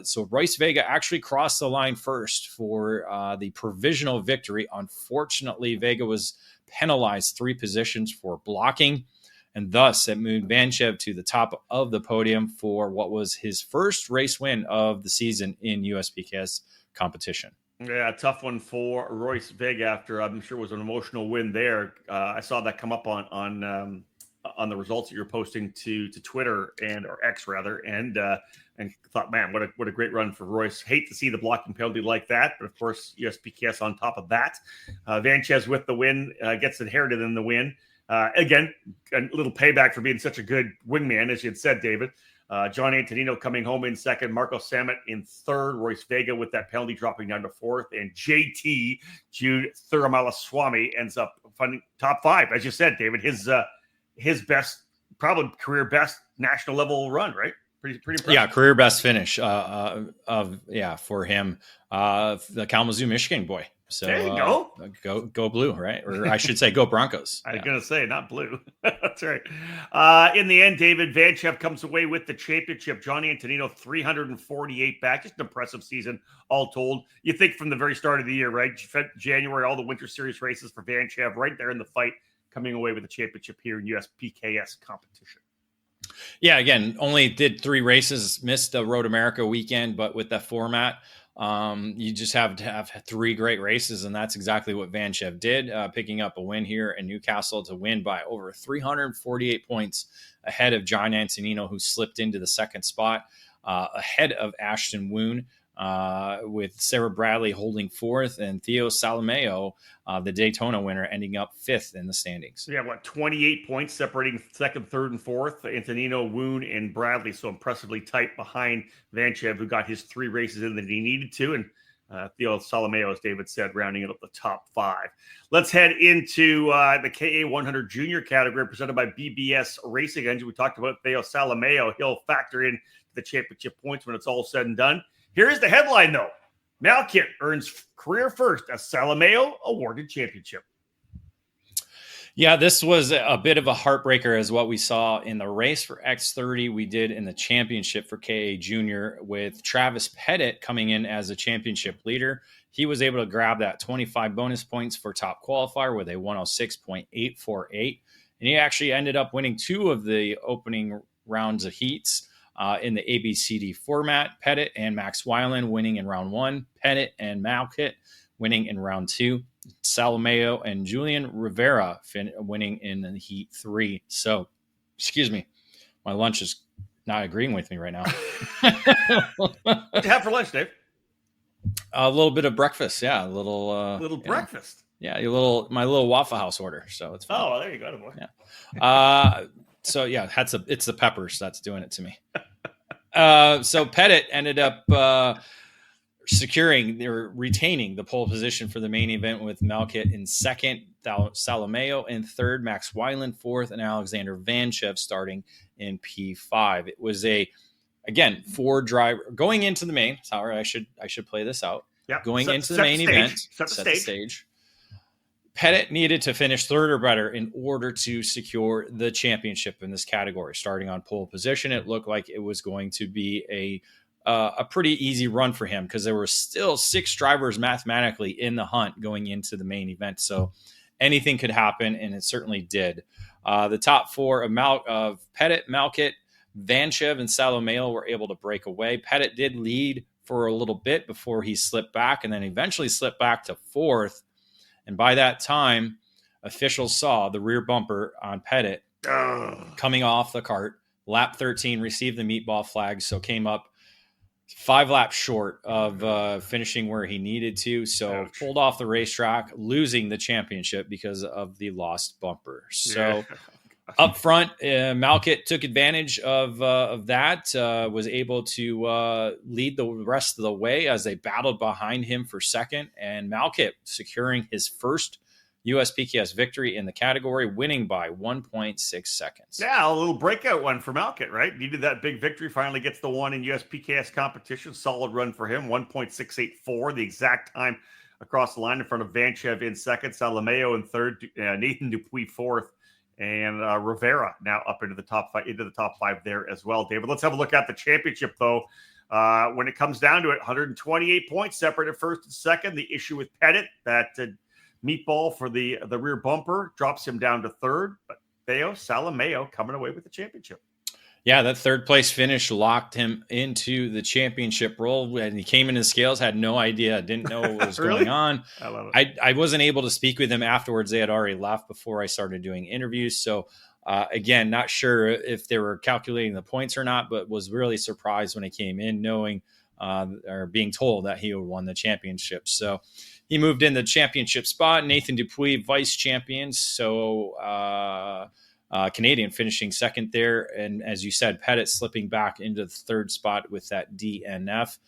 So Royce Vega actually crossed the line first for the provisional victory. Unfortunately, Vega was penalized 3 positions for blocking, and thus it moved Vanchev to the top of the podium for what was his first race win of the season in USPKS competition. Yeah, tough one for Royce Vega after I'm sure it was an emotional win there. I saw that come up on the results that you're posting to Twitter or X rather, and thought, man, what a great run for Royce. Hate to see the blocking penalty like that, but of course USPKS on top of that. Vanchev with the win, gets inherited in the win. Again, a little payback for being such a good wingman, as you had said, David. John Antonino coming home in second, Marco Samet in third, Royce Vega with that penalty dropping down to fourth, and JT Jude Thiramalaswamy ends up funding top 5. As you said, David, his best, probably career best national level run, right? Pretty impressive. Yeah, career best finish for him, the Kalamazoo, Michigan boy. So there you go blue, right? Or I should say, go Broncos. I was going to say, not blue. That's right. In the end, David, Vanchev comes away with the championship. John Antonino, 348 back. Just an impressive season, all told. You think from the very start of the year, right? January, all the Winter Series races for Vanchev, right there in the fight, coming away with the championship here in USPKS competition. Yeah, again, only did 3 races, missed the Road America weekend, but with that format, you just have to have 3 great races, and that's exactly what Vanchev did, picking up a win here in Newcastle to win by over 348 points ahead of John Antonino, who slipped into the second spot, ahead of Ashton Woon, with Sarah Bradley holding 4th and Theo Salameo, the Daytona winner, ending up 5th in the standings. So 28 points separating second, third, and fourth. Antonino, Woon, and Bradley so impressively tight behind Vanchev, who got his 3 races in that he needed to, and Theo Salameo, as David said, rounding it up the top 5. Let's head into the KA 100 Junior category presented by BBS Racing Engine. We talked about Theo Salameo. He'll factor in the championship points when it's all said and done. Here's the headline, though. Malkit earns career first as Salameo awarded championship. Yeah, this was a bit of a heartbreaker as what we saw in the race for X30. We did in the championship for KA Junior with Travis Pettit coming in as a championship leader. He was able to grab that 25 bonus points for top qualifier with a 106.848. And he actually ended up winning 2 of the opening rounds of heats. In the ABCD format, Pettit and Max Weiland winning in round 1, Pettit and Malkit winning in round 2, Salameo and Julian Rivera winning in heat 3. So, excuse me, my lunch is not agreeing with me right now. What'd you have for lunch, Dave? A little bit of breakfast, yeah, a little breakfast. Yeah, my little Waffle House order. So it's fun. Oh, well, there you go, boy. Yeah. So yeah, it's the peppers that's doing it to me. So Pettit ended up retaining the pole position for the main event with Malkit in second, Salameo in third, Max Weiland fourth, and Alexander Vanchev starting in P5. It was again 4 driver going into the main. Sorry, I should play this out. Yep. Going into the main event, set the stage. Pettit needed to finish third or better in order to secure the championship in this category. Starting on pole position, it looked like it was going to be a pretty easy run for him because there were still 6 drivers mathematically in the hunt going into the main event. So anything could happen, and it certainly did. The top 4 of Pettit, Malkit, Vanchev, and Salomeo were able to break away. Pettit did lead for a little bit before he slipped back, and then eventually slipped back to 4th. And by that time, officials saw the rear bumper on Pettit coming off the kart. Lap 13 received the meatball flag, so came up 5 laps short of finishing where he needed to. So pulled off the racetrack, losing the championship because of the lost bumper. So up front, Malkit took advantage of that, was able to lead the rest of the way as they battled behind him for second. And Malkit securing his first USPKS victory in the category, winning by 1.6 seconds. Yeah, a little breakout one for Malkit, right? Needed that big victory. Finally gets the one in USPKS competition. Solid run for him. 1.684, the exact time across the line in front of Vanchev in second, Salomeo in third, Nathan Dupuis fourth, and Rivera now up into the top 5 there as well. David, let's have a look at the championship though. When it comes down to it, 128 points separated first and second. The issue with Pettit, that meatball for the rear bumper drops him down to third, but Theo Salomeo coming away with the championship. Yeah, that third place finish locked him into the championship role. When he came in his scales, had no idea, didn't know what was Really? going on. I love it. I wasn't able to speak with him afterwards. They had already left before I started doing interviews. So again, not sure if they were calculating the points or not, but was really surprised when he came in knowing or being told that he had won the championship. So he moved in the championship spot. Nathan Dupuis, vice champion. So Canadian finishing second there. And as you said, Pettit slipping back into the third spot with that DNF.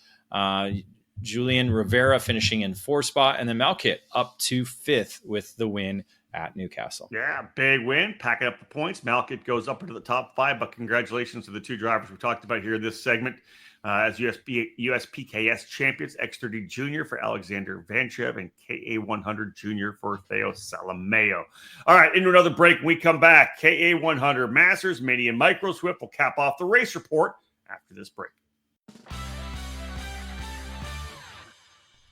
Julian Rivera finishing in fourth spot. And then Malkit up to 5th with the win at Newcastle. Yeah, big win, packing up the points. Malkit goes up into the top 5, but congratulations to the 2 drivers we talked about here in this segment. As USPKS champions, X30 Junior for Alexander Vanchev and KA100 Junior for Theo Salomeo. All right, into another break. When we come back, KA100 Masters, Mini, and Micro Swift will cap off the race report after this break.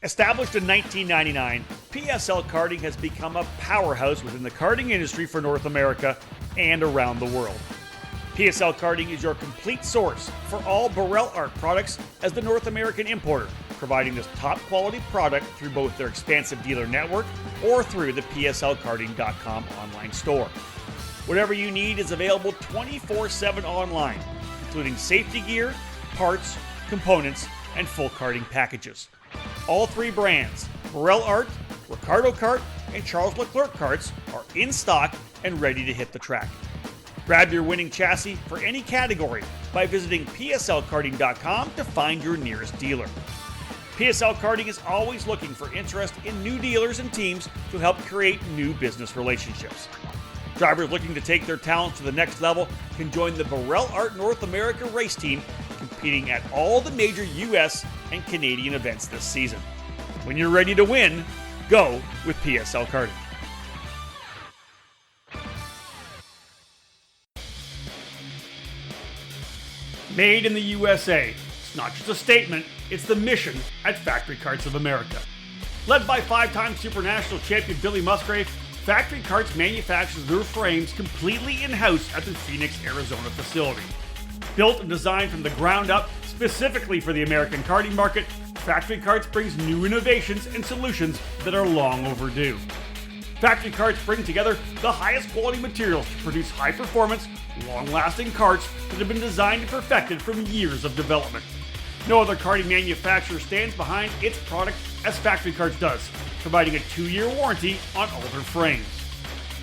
Established in 1999, PSL Karting has become a powerhouse within the karting industry for North America and around the world. PSL Karting is your complete source for all Burrell Art products as the North American importer, providing this top quality product through both their expansive dealer network or through the PSLkarting.com online store. Whatever you need is available 24/7 online, including safety gear, parts, components, and full karting packages. All 3 brands, Burrell Art, Ricardo Kart, and Charles Leclerc karts, are in stock and ready to hit the track. Grab your winning chassis for any category by visiting PSLkarting.com to find your nearest dealer. PSL Karting is always looking for interest in new dealers and teams to help create new business relationships. Drivers looking to take their talents to the next level can join the Burrell Art North America race team, competing at all the major U.S. and Canadian events this season. When you're ready to win, go with PSL Karting. Made in the USA. It's not just a statement, it's the mission at Factory Karts of America. Led by 5-time Super National champion Billy Musgrave, Factory Karts manufactures their frames completely in-house at the Phoenix, Arizona facility. Built and designed from the ground up specifically for the American karting market, Factory Karts brings new innovations and solutions that are long overdue. Factory Karts bring together the highest quality materials to produce high-performance, long-lasting karts that have been designed and perfected from years of development. No other karting manufacturer stands behind its product as Factory Karts does, providing a 2-year warranty on all their frames.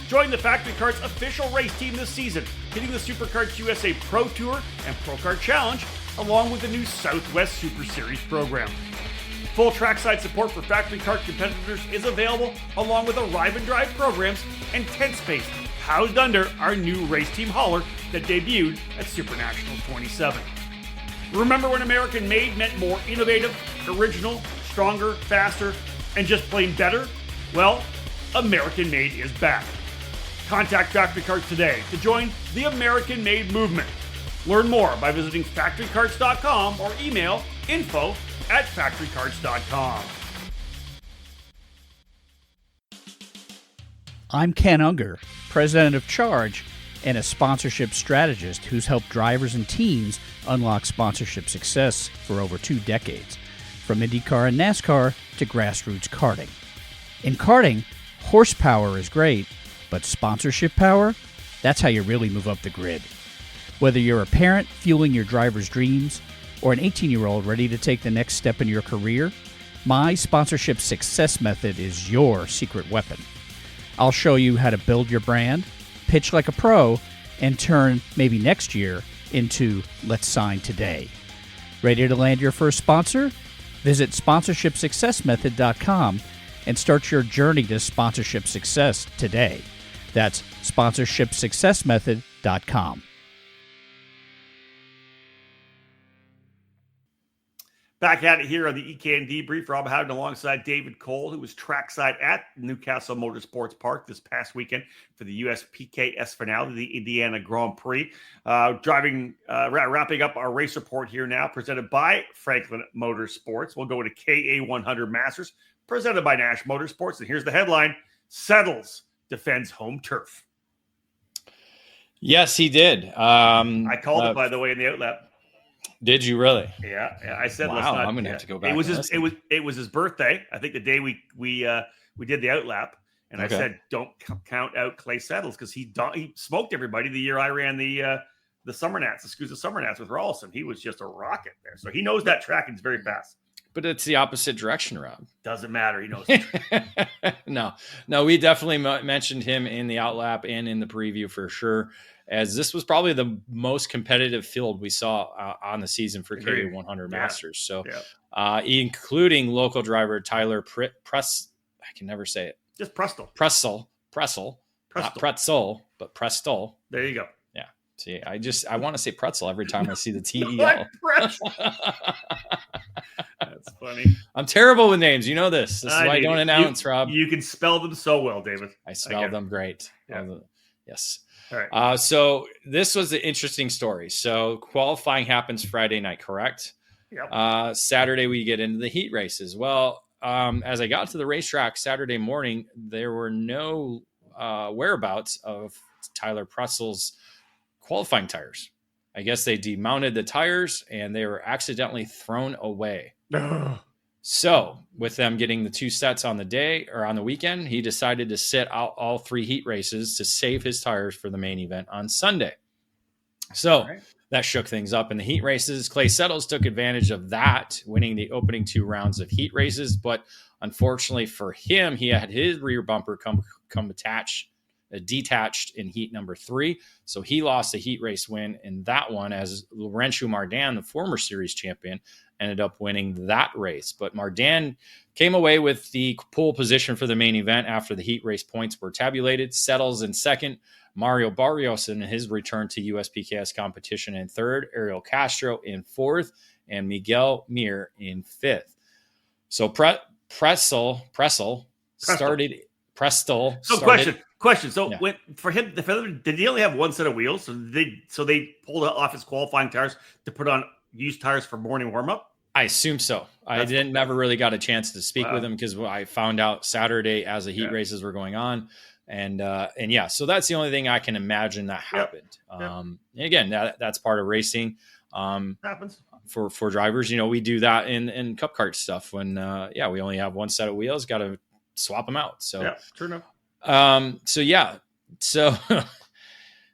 Join the Factory Karts official race team this season, hitting the SuperKarts USA Pro Tour and Pro Kart Challenge, along with the new Southwest Super Series program. Full trackside support for Factory Kart competitors is available, along with Arrive and Drive programs and tent space housed under our new race team hauler that debuted at Super National 27. Remember when American Made meant more innovative, original, stronger, faster, and just plain better? Well, American Made is back. Contact Factory Karts today to join the American Made movement. Learn more by visiting factorycarts.com or email info@factorycarts.com. I'm Ken Unger, president of Charge and a sponsorship strategist who's helped drivers and teams unlock sponsorship success for over 2 decades, from IndyCar and NASCAR to grassroots karting. In karting, horsepower is great, but sponsorship power, that's how you really move up the grid. Whether you're a parent fueling your driver's dreams or an 18-year-old ready to take the next step in your career, my sponsorship success method is your secret weapon. I'll show you how to build your brand, pitch like a pro, and turn maybe next year into let's sign today. Ready to land your first sponsor? Visit sponsorshipsuccessmethod.com and start your journey to sponsorship success today. That's sponsorshipsuccessmethod.com. Back at it here on the EKN Debrief. Rob Howden alongside David Cole, who was trackside at Newcastle Motorsports Park this past weekend for the USPKS finale, the Indiana Grand Prix. Wrapping up our race report here now, presented by Franklin Motorsports. We'll go to KA100 Masters, presented by Nash Motorsports. And here's the headline: Settles defends home turf. Yes, he did. I called it, by the way, in the outlap. Did you really? Yeah. I said, wow, I'm going to have to go back. It was his birthday. I think the day we did the outlap, and I said, don't count out Clay Settles because he smoked everybody the year I ran the Summer Nats, the SCUSA Summer Nats with Rawlson. He was just a rocket there, so he knows that track and it's very fast. But it's the opposite direction, Rob. Doesn't matter. He knows. No, we definitely mentioned him in the outlap and in the preview for sure, as this was probably the most competitive field we saw on the season for KA100 Masters. So, including local driver Tyler Press. I can never say it. Just Prestel. Not Pretzel, but Prestel. There you go. Yeah. See, I want to say pretzel every time I see the TEL. That's funny. I'm terrible with names. You know this. This is why I don't announce, Rob. You can spell them so well, David. I spell them great. Yeah. Yes. All right. So this was an interesting story. So qualifying happens Friday night, correct? Yep. Saturday we get into the heat races. Well, as I got to the racetrack Saturday morning, there were no whereabouts of Tyler Pressel's qualifying tires. I guess they demounted the tires and they were accidentally thrown away. So with them getting the 2 sets on the day or on the weekend, he decided to sit out all 3 heat races to save his tires for the main event on Sunday. So that shook things up in the heat races. Clay Settles took advantage of that, winning the opening 2 rounds of heat races. But unfortunately for him, he had his rear bumper come detached in heat number 3. So he lost a heat race win in that one, as Laurentius Mardan, the former series champion, ended up winning that race. But Mardan came away with the pole position for the main event after the heat race points were tabulated. Settles in second, Mario Barrios in his return to USPKS competition in third, Ariel Castro in fourth, and Miguel Mir in fifth. So Prestel started. Question. So for him, did he only have 1 set of wheels? So they pulled off his qualifying tires to put on used tires for morning warm up? I assume so. I never really got a chance to speak with him because I found out Saturday as the heat races were going on. And so that's the only thing I can imagine that happened. And again, that's part of racing. Happens for drivers. You know, we do that in Cup Kart stuff when, we only have 1 set of wheels, got to swap them out. So, true enough.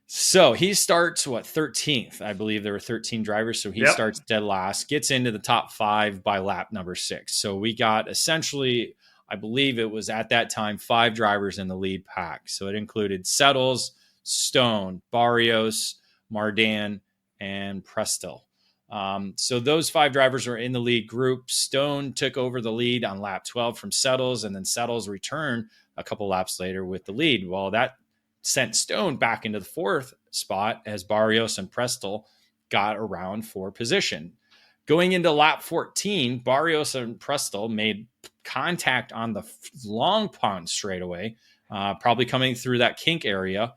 So he starts 13th. I believe there were 13 drivers. So he starts dead last, gets into the top 5 by lap number 6. So we got essentially, I believe it was at that time, 5 drivers in the lead pack. So it included Settles, Stone, Barrios, Mardan, and Prestel. So those 5 drivers were in the lead group. Stone took over the lead on lap 12 from Settles, and then Settles returned a couple laps later with the lead. Well, that sent Stone back into the 4th spot as Barrios and Prestel got around for position. Going into lap 14, Barrios and Prestel made contact on the long pond straightaway, probably coming through that kink area,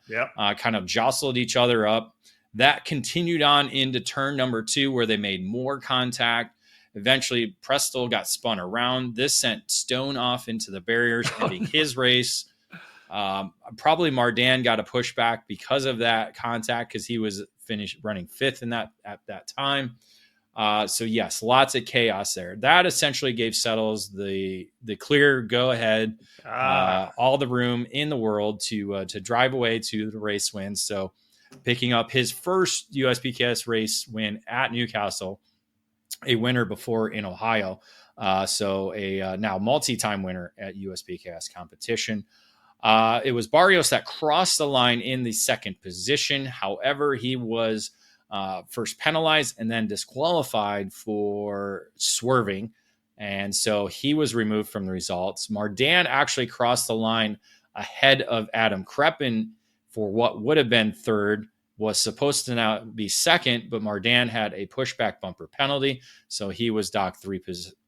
kind of jostled each other up. That continued on into turn number 2, where they made more contact. Eventually, Prestel got spun around. This sent Stone off into the barriers, ending his race. Probably Mardan got a pushback because of that contact, because he was finished running 5th in that at that time. So yes, lots of chaos there. That essentially gave Settles the clear go ahead, all the room in the world to drive away to the race win. So picking up his first USPKS race win at Newcastle, a winner before in Ohio. So a now multi-time winner at USPKS competition. It was Barrios that crossed the line in the second position. However, he was first penalized and then disqualified for swerving. And so he was removed from the results. Mardan actually crossed the line ahead of Adam Kreppen for what would have been third, was supposed to now be second, but Mardan had a pushback bumper penalty. So he was docked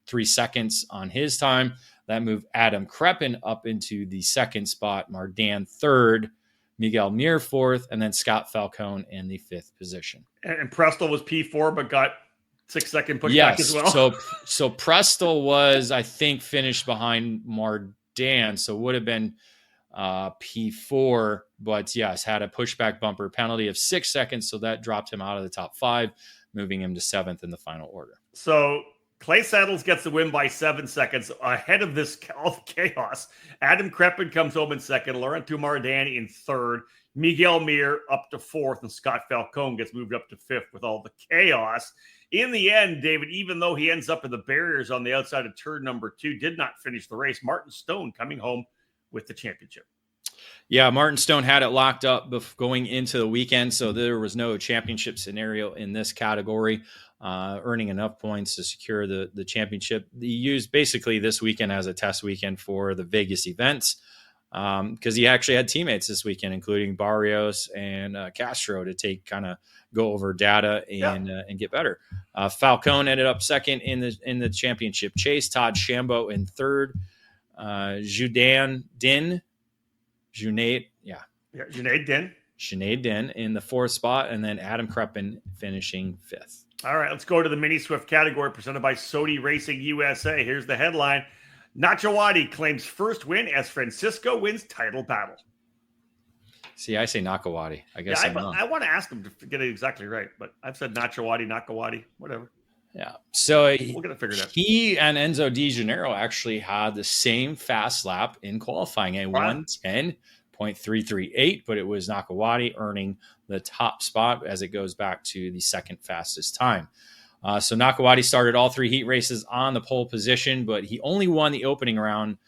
3 seconds on his time. That moved Adam Kreppen up into the second spot, Mardan third, Miguel Mir fourth, and then Scott Falcone in the 5th position. And Prestel was P4, but got 6-second pushback as well. So Prestel was, I think, finished behind Mardan, so would have been P4, but yes, had a pushback bumper penalty of 6 seconds, so that dropped him out of the top 5, moving him to 7th in the final order. So Clay Saddles gets the win by 7 seconds ahead of this all the chaos. Adam Kreppen comes home in 2nd, Laurento Mardan in 3rd, Miguel Mir up to 4th, and Scott Falcone gets moved up to 5th with all the chaos. In the end, David, even though he ends up in the barriers on the outside of turn number 2, did not finish the race. Martin Stone coming home with the championship. Yeah, Martin Stone had it locked up going into the weekend, so there was no championship scenario in this category, earning enough points to secure the championship. He used basically this weekend as a test weekend for the Vegas events, because he actually had teammates this weekend, including Barrios and Castro, to go over data and get better. Falcone ended up 2nd in the championship chase. Todd Shambo in 3rd. Junaid Din in the 4th spot, and then Adam Kreppen finishing 5th. All right, let's go to the Mini Swift category presented by Sodi Racing USA. Here's the headline. Nacho Wadi claims first win as Francisco wins title battle. See, I say Nakawati. I guess I want to ask him to get it exactly right, but I've said Nacho Wadi, Nakawati, whatever. Yeah. So we'll get it figured out. He and Enzo Di Janeiro actually had the same fast lap in qualifying, a 1:10.338, but it was Nakawati earning the top spot as it goes back to the second fastest time. So Nakawati started all 3 heat races on the pole position, but he only won the opening round,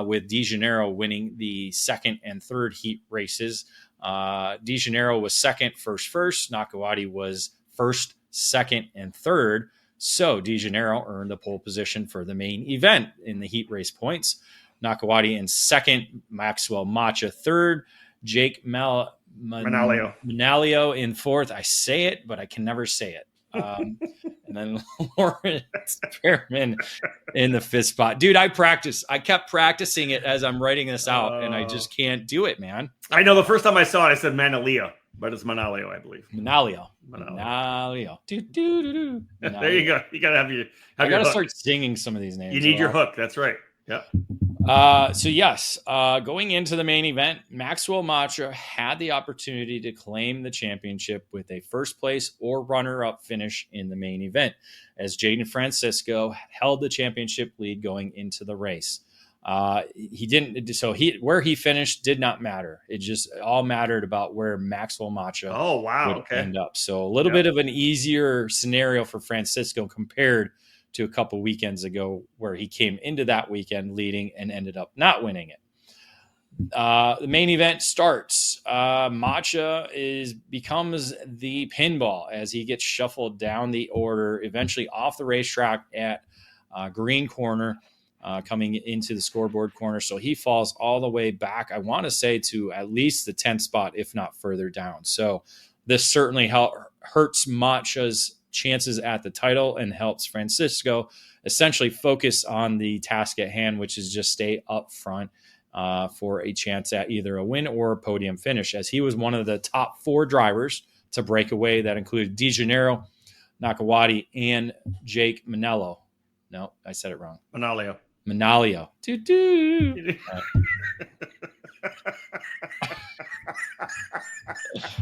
with Di Janeiro winning the 2nd and 3rd heat races. Di Janeiro was 2nd, first. Nakawati was 1st, 2nd, and 3rd. So Di Janeiro earned the pole position for the main event in the heat race points. Nakawati in 2nd, Maxwell Macha 3rd, Jake Manalio in 4th. I say it, but I can never say it. And then Lawrence Pearman in the 5th spot. Dude, I kept practicing it as I'm writing this out, and I just can't do it, man. I know the first time I saw it, I said Manalio, but it's Manalio, I believe. Manalio. There you go. You got to I got to start singing some of these names. You need your hook. That's right. Yeah. So yes, going into the main event, Maxwell Macha had the opportunity to claim the championship with a first place or runner-up finish in the main event, as Jaden Francisco held the championship lead going into the race. He didn't. So where he finished did not matter. It just all mattered about where Maxwell Macha would end up. So a little bit of an easier scenario for Francisco compared to a couple weekends ago, where he came into that weekend leading and ended up not winning it. The main event starts. Macha becomes the pinball as he gets shuffled down the order, eventually off the racetrack at green corner, coming into the scoreboard corner. So he falls all the way back, I want to say, to at least the 10th spot, if not further down. So this certainly hurts Macha's chances at the title and helps Francisco essentially focus on the task at hand, which is just stay up front for a chance at either a win or a podium finish, as he was one of the top 4 drivers to breakaway that included De Janeiro, Nakawati, and Jake Manello. No, I said it wrong. Manalio. Doo-doo.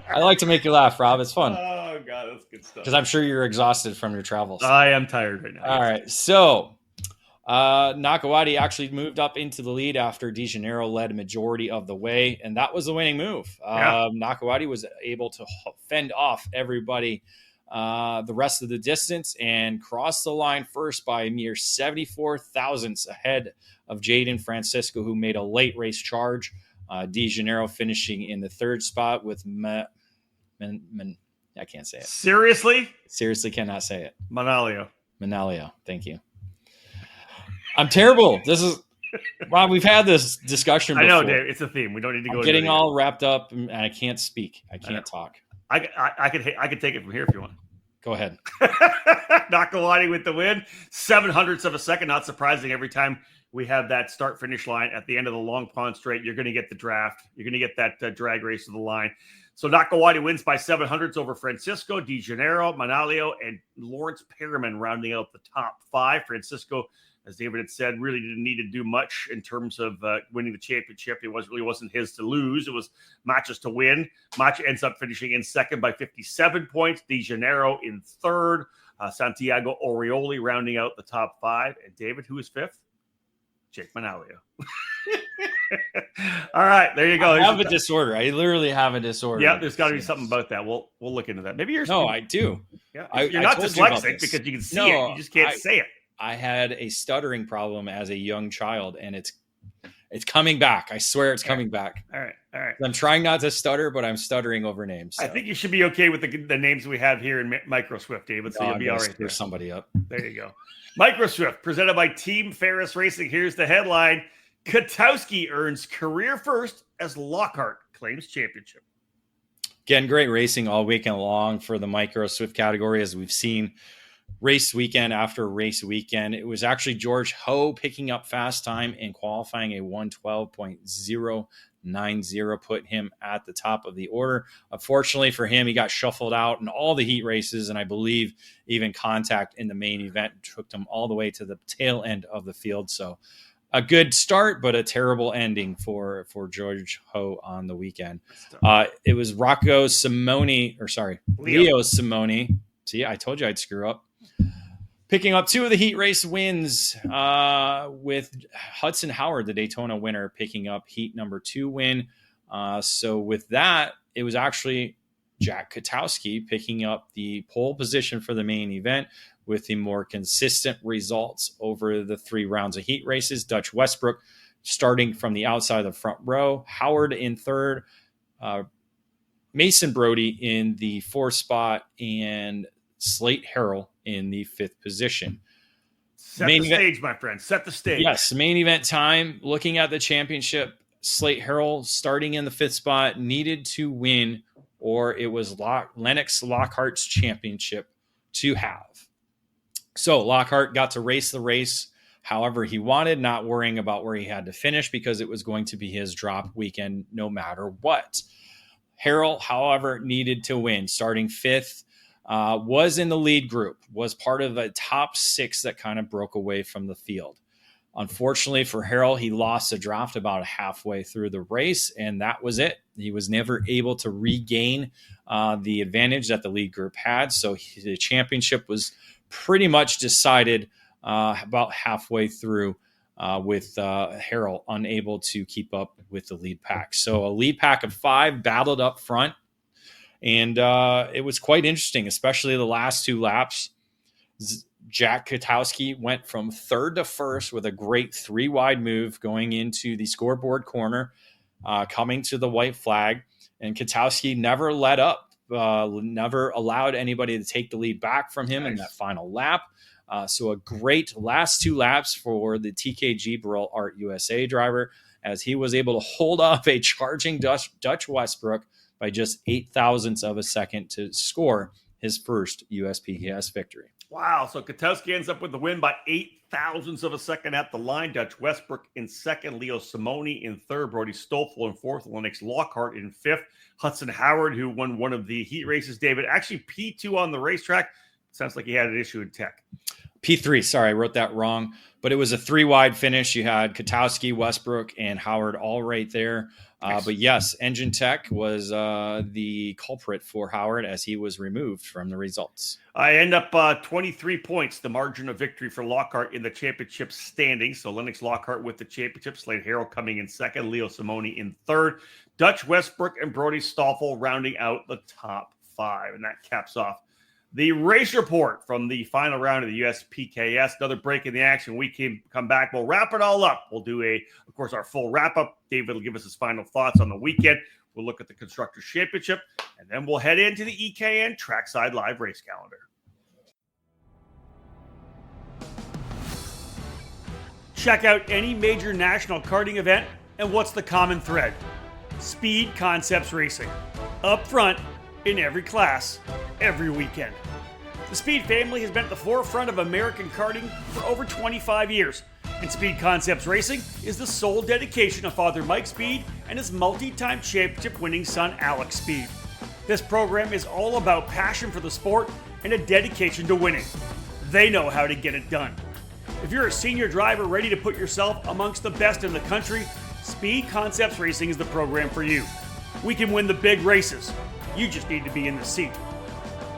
I like to make you laugh, Rob. It's fun. Oh, God, that's good stuff. Because I'm sure you're exhausted from your travels. I am tired right now. All right. So Nakawati actually moved up into the lead after De Janeiro led a majority of the way, and that was the winning move. Nakawati was able to fend off everybody the rest of the distance and crossed the line first by a mere 74 thousandths ahead of Jaden Francisco, who made a late race charge. De Janeiro finishing in the third spot with I can't say it. Seriously cannot say it. Manalio. Thank you. I'm terrible. This is Rob. We've had this discussion before. I know, Dave. It's a theme. We don't need to go. Getting all wrapped up, and I can't speak. I can't talk. I could take it from here if you want. Go ahead. Nakawati with the win, 700ths of a second. Not surprising. Every time we have that start-finish line at the end of the Long Pond Straight, you're going to get the draft. You're going to get that drag race to the line. So Nakawati wins by 700ths over Francisco, De Janeiro, Manalio, and Lawrence Perriman rounding out the top five. Francisco, as David had said, really didn't need to do much in terms of winning the championship. It really wasn't his to lose. It was Macha's to win. Macha ends up finishing in second by 57 points. De Janeiro in third. Santiago Orioli rounding out the top five. And David, who is fifth? Jake Manalio. All right, there you go. I have a disorder. I literally have a disorder. Yeah, there's got to be something about that. We'll look into that. Maybe you're. No, I do. Yeah, you're not dyslexic because you can see it. You just can't say it. I had a stuttering problem as a young child, and it's coming back. I swear it's coming back. All right. I'm trying not to stutter, but I'm stuttering over names. So. I think you should be okay with the names we have here in Microswift, David. So you'll be all right. There's somebody up. There you go. Microswift, presented by Team Ferris Racing. Here's the headline. Katowski earns career first as Lockhart claims championship. Again, great racing all weekend long for the Microswift category, as we've seen race weekend after race weekend. It was actually George Ho picking up fast time and qualifying a 112.090, put him at the top of the order. Unfortunately for him, he got shuffled out in all the heat races, and I believe even contact in the main event took him all the way to the tail end of the field. So a good start, but a terrible ending for George Ho on the weekend. It was Leo Simoni. See, I told you I'd screw up. Picking up two of the heat race wins with Hudson Howard, the Daytona winner, picking up heat number 2 win. So with that, it was actually Jack Katowski picking up the pole position for the main event with the more consistent results over the 3 rounds of heat races. Dutch Westbrook starting from the outside of the front row, Howard in third, Mason Brody in the 4th spot, and Slate Harrell in the 5th position. Set the stage, my friend. Set the stage. Yes, main event time. Looking at the championship, Slate Harrell starting in the 5th spot needed to win, or it was Lennox Lockhart's championship to have. So Lockhart got to race the race however he wanted, not worrying about where he had to finish because it was going to be his drop weekend no matter what. Harrell, however, needed to win. Starting 5th, was in the lead group, was part of a top 6 that kind of broke away from the field. Unfortunately for Harrell, he lost a draft about halfway through the race, and that was it. He was never able to regain the advantage that the lead group had, so the championship was pretty much decided about halfway through with Harrell unable to keep up with the lead pack. So a lead pack of 5 battled up front, and it was quite interesting, especially the last 2 laps. Jack Katowski went from 3rd to 1st with a great 3-wide move going into the scoreboard corner, coming to the white flag, and Katowski never let up, never allowed anybody to take the lead back from him in that final lap. So a great last 2 laps for the TKG Burrell Art USA driver, as he was able to hold off a charging Dutch Westbrook by just 0.08 of a second to score his first USPS victory. Wow. So Katowski ends up with the win by 0.08 of a second at the line. Dutch Westbrook in second, Leo Simoni in third, Brody Stoffel in fourth, Lennox Lockhart in fifth, Hudson Howard, who won one of the heat races, David, actually P2 on the racetrack. Sounds like he had an issue in tech. P3, sorry, I wrote that wrong, but it was a 3-wide finish. You had Katowski, Westbrook, and Howard all right there. But yes, Engine Tech was the culprit for Howard as he was removed from the results. I end up 23 points, the margin of victory for Lockhart in the championship standings. So Lennox Lockhart with the championship, Slade Harrell coming in second, Leo Simoni in third, Dutch Westbrook and Brody Stoffel rounding out the top 5. And that caps off the race report from the final round of the USPKS. Another break in the action. We can come back. We'll wrap it all up. We'll do of course, our full wrap up. David will give us his final thoughts on the weekend. We'll look at the Constructors' Championship, and then we'll head into the EKN Trackside Live race calendar. Check out any major national karting event, and what's the common thread? Speed Concepts Racing. Up front, in every class, every weekend. The Speed family has been at the forefront of American karting for over 25 years, and Speed Concepts Racing is the sole dedication of Father Mike Speed and his multi-time championship-winning son Alex Speed. This program is all about passion for the sport and a dedication to winning. They know how to get it done. If you're a senior driver ready to put yourself amongst the best in the country, Speed Concepts Racing is the program for you. We can win the big races. You just need to be in the seat.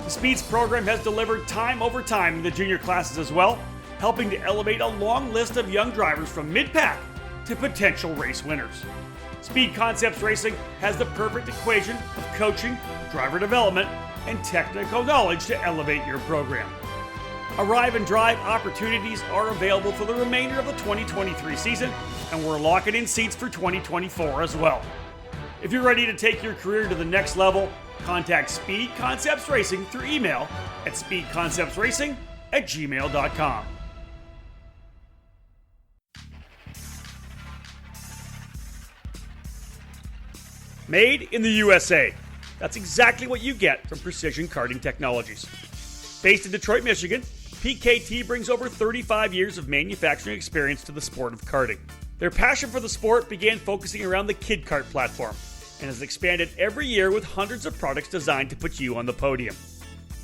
The Speeds program has delivered time over time in the junior classes as well, helping to elevate a long list of young drivers from mid-pack to potential race winners. Speed Concepts Racing has the perfect equation of coaching, driver development, and technical knowledge to elevate your program. Arrive and drive opportunities are available for the remainder of the 2023 season, and we're locking in seats for 2024 as well. If you're ready to take your career to the next level, contact Speed Concepts Racing through email at speedconceptsracing@gmail.com. Made in the USA. That's exactly what you get from Precision Karting Technologies. Based in Detroit, Michigan, PKT brings over 35 years of manufacturing experience to the sport of karting. Their passion for the sport began focusing around the Kid Kart platform, and has expanded every year with hundreds of products designed to put you on the podium.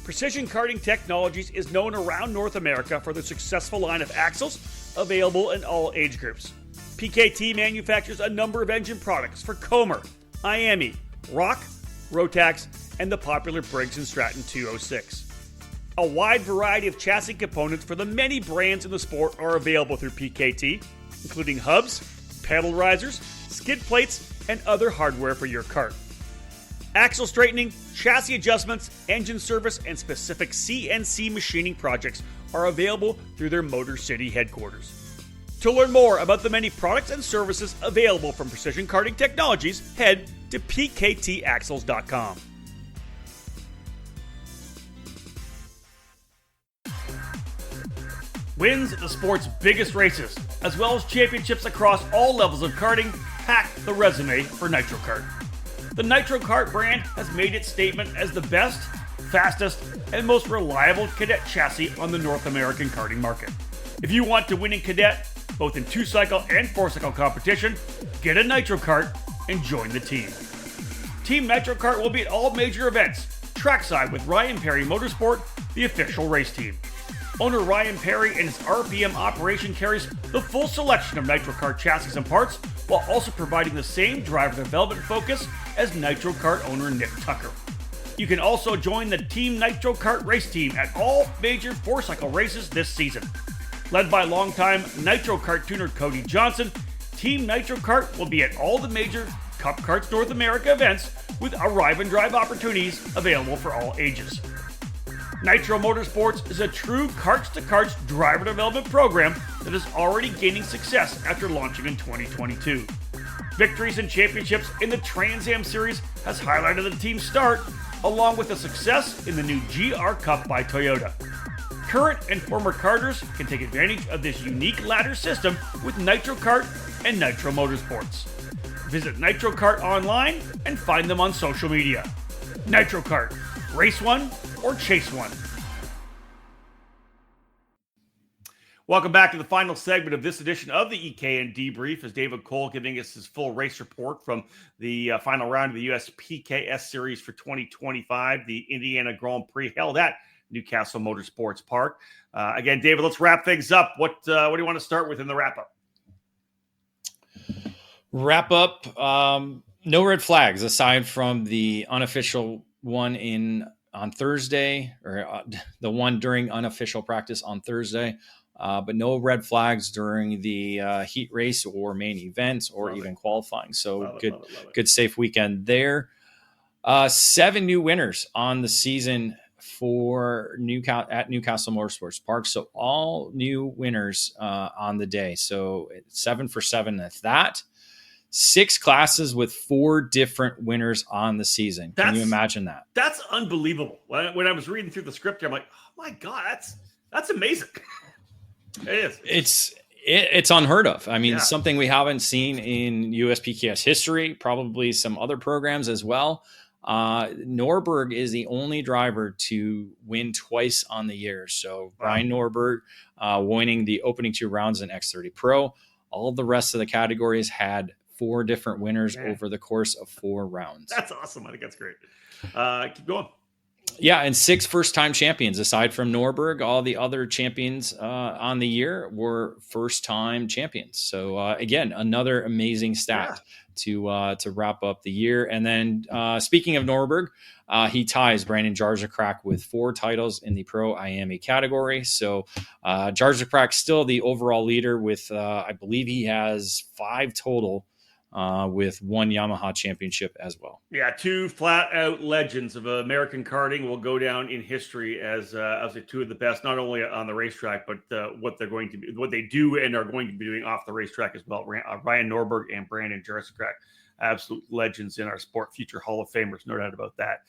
Precision Karting Technologies is known around North America for their successful line of axles, available in all age groups. PKT manufactures a number of engine products for Comer, IAME, Rock, Rotax, and the popular Briggs & Stratton 206. A wide variety of chassis components for the many brands in the sport are available through PKT, including hubs, pedal risers, skid plates, and other hardware for your kart. Axle straightening, chassis adjustments, engine service, and specific CNC machining projects are available through their Motor City headquarters. To learn more about the many products and services available from Precision Karting Technologies, head to pktaxles.com. Wins at the sport's biggest races, as well as championships across all levels of karting, pack the resume for Nitro Kart. The Nitro Kart brand has made its statement as the best, fastest, and most reliable cadet chassis on the North American karting market. If you want to win in cadet, both in 2-cycle and 4-cycle competition, get a Nitro Kart and join the team. Team Nitro Kart will be at all major events, trackside with Ryan Perry Motorsport, the official race team. Owner Ryan Perry and his RPM operation carries the full selection of Nitro Kart chassis and parts, while also providing the same driver development focus as Nitro Kart owner Nick Tucker. You can also join the Team Nitro Kart race team at all major 4-cycle races this season. Led by longtime Nitro Kart tuner Cody Johnson, Team Nitro Kart will be at all the major Cup Karts North America events with arrive and drive opportunities available for all ages. Nitro Motorsports is a true karts-to-karts driver development program that is already gaining success after launching in 2022. Victories and championships in the Trans Am Series has highlighted the team's start, along with the success in the new GR Cup by Toyota. Current and former karters can take advantage of this unique ladder system with Nitro Kart and Nitro Motorsports. Visit Nitro Kart online and find them on social media. Nitro Kart, race one, or chase one. Welcome back to the final segment of this edition of the EKN Debrief, as David Cole giving us his full race report from the final round of the US PKS Series for 2025, the Indiana Grand Prix held at Newcastle Motorsports Park. Again, David, let's wrap things up. What do you want to start with in the wrap-up? No red flags aside from the unofficial one on Thursday, or the one during unofficial practice on Thursday. But no red flags during the heat race or main events or even qualifying. So good, safe weekend there. 7 new winners on the season for Newcastle Motorsports Park. So all new winners on the day. So 7 for 7 at that. 6 classes with 4 different winners on the season. Can you imagine that? That's unbelievable. When I was reading through the script here, I'm like, oh my God, that's amazing. It is. It's unheard of. I mean, something we haven't seen in USPKS history, probably some other programs as well. Norberg is the only driver to win twice on the year. So Brian Norberg winning the opening 2 rounds in X30 Pro. All the rest of the categories had 4 different winners over the course of 4 rounds. That's awesome. I think that's great. Keep going. Yeah, and 6 first-time champions. Aside from Norberg, all the other champions on the year were first-time champions. So, again, another amazing stat to wrap up the year. And then, speaking of Norberg, he ties Brandon Jarzakrak with 4 titles in the Pro IAME category. So, Jarzakrak still the overall leader with, I believe he has 5 total, with 1 Yamaha championship as well. Yeah, 2 flat-out legends of American karting will go down in history as 2 of the best, not only on the racetrack, but what they do and are going to be doing off the racetrack as well. Ryan Norberg and Brandon Jarzakrak, absolute legends in our sport, future Hall of Famers, no doubt about that.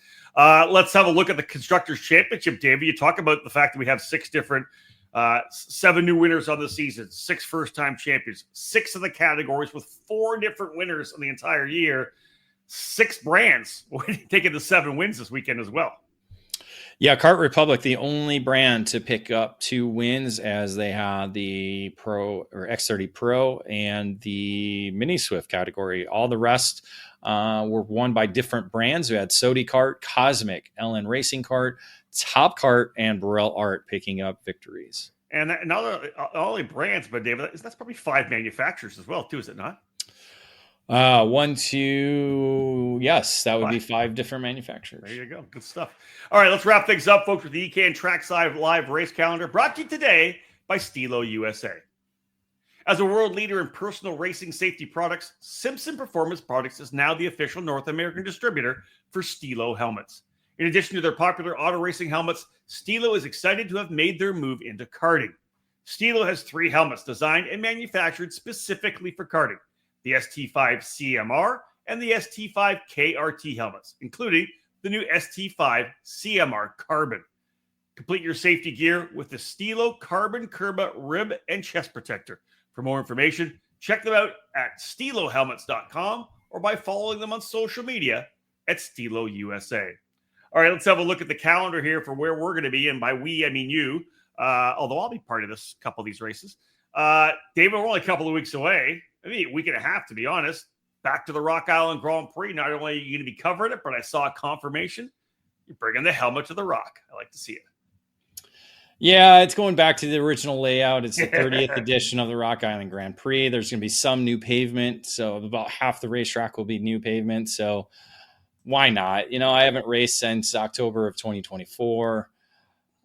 Let's have a look at the Constructors' Championship, David. You talk about the fact that we have 6 different 7 new winners on the season, 6 first-time champions, 6 of the categories with 4 different winners in the entire year, 6 brands taking the 7 wins this weekend as well. Yeah, Kart Republic, the only brand to pick up 2 wins, as they had the Pro or X30 Pro and the Mini Swift category. All the rest were won by different brands. We had Sodi Kart, Cosmic, LN Racing Kart, Top Kart, and Burrell Art picking up victories. And not only brands, but David, that's probably 5 manufacturers as well, too, is it not? 1, 2, yes, that would be 5 different manufacturers. There you go. Good stuff. All right, let's wrap things up, folks, with the EKN Trackside Live Race Calendar, brought to you today by Stilo USA. As a world leader in personal racing safety products, Simpson Performance Products is now the official North American distributor for Stilo helmets. In addition to their popular auto racing helmets, Stilo is excited to have made their move into karting. Stilo has 3 helmets designed and manufactured specifically for karting: the ST5 CMR and the ST5 KRT helmets, including the new ST5 CMR Carbon. Complete your safety gear with the Stilo Carbon Kerba rib and chest protector. For more information, check them out at stilohelmets.com or by following them on social media at Stilo USA. All right, let's have a look at the calendar here for where we're going to be. And by we, I mean you, although I'll be part of this couple of these races. David, we're only a couple of weeks away. I mean, a week and a half, to be honest. Back to the Rock Island Grand Prix. Not only are you going to be covering it, but I saw a confirmation. You're bringing the helmet to the Rock. I like to see it. Yeah, it's going back to the original layout. It's the 30th edition of the Rock Island Grand Prix. There's going to be some new pavement. So about half the racetrack will be new pavement. So why not? You know, I haven't raced since October of 2024.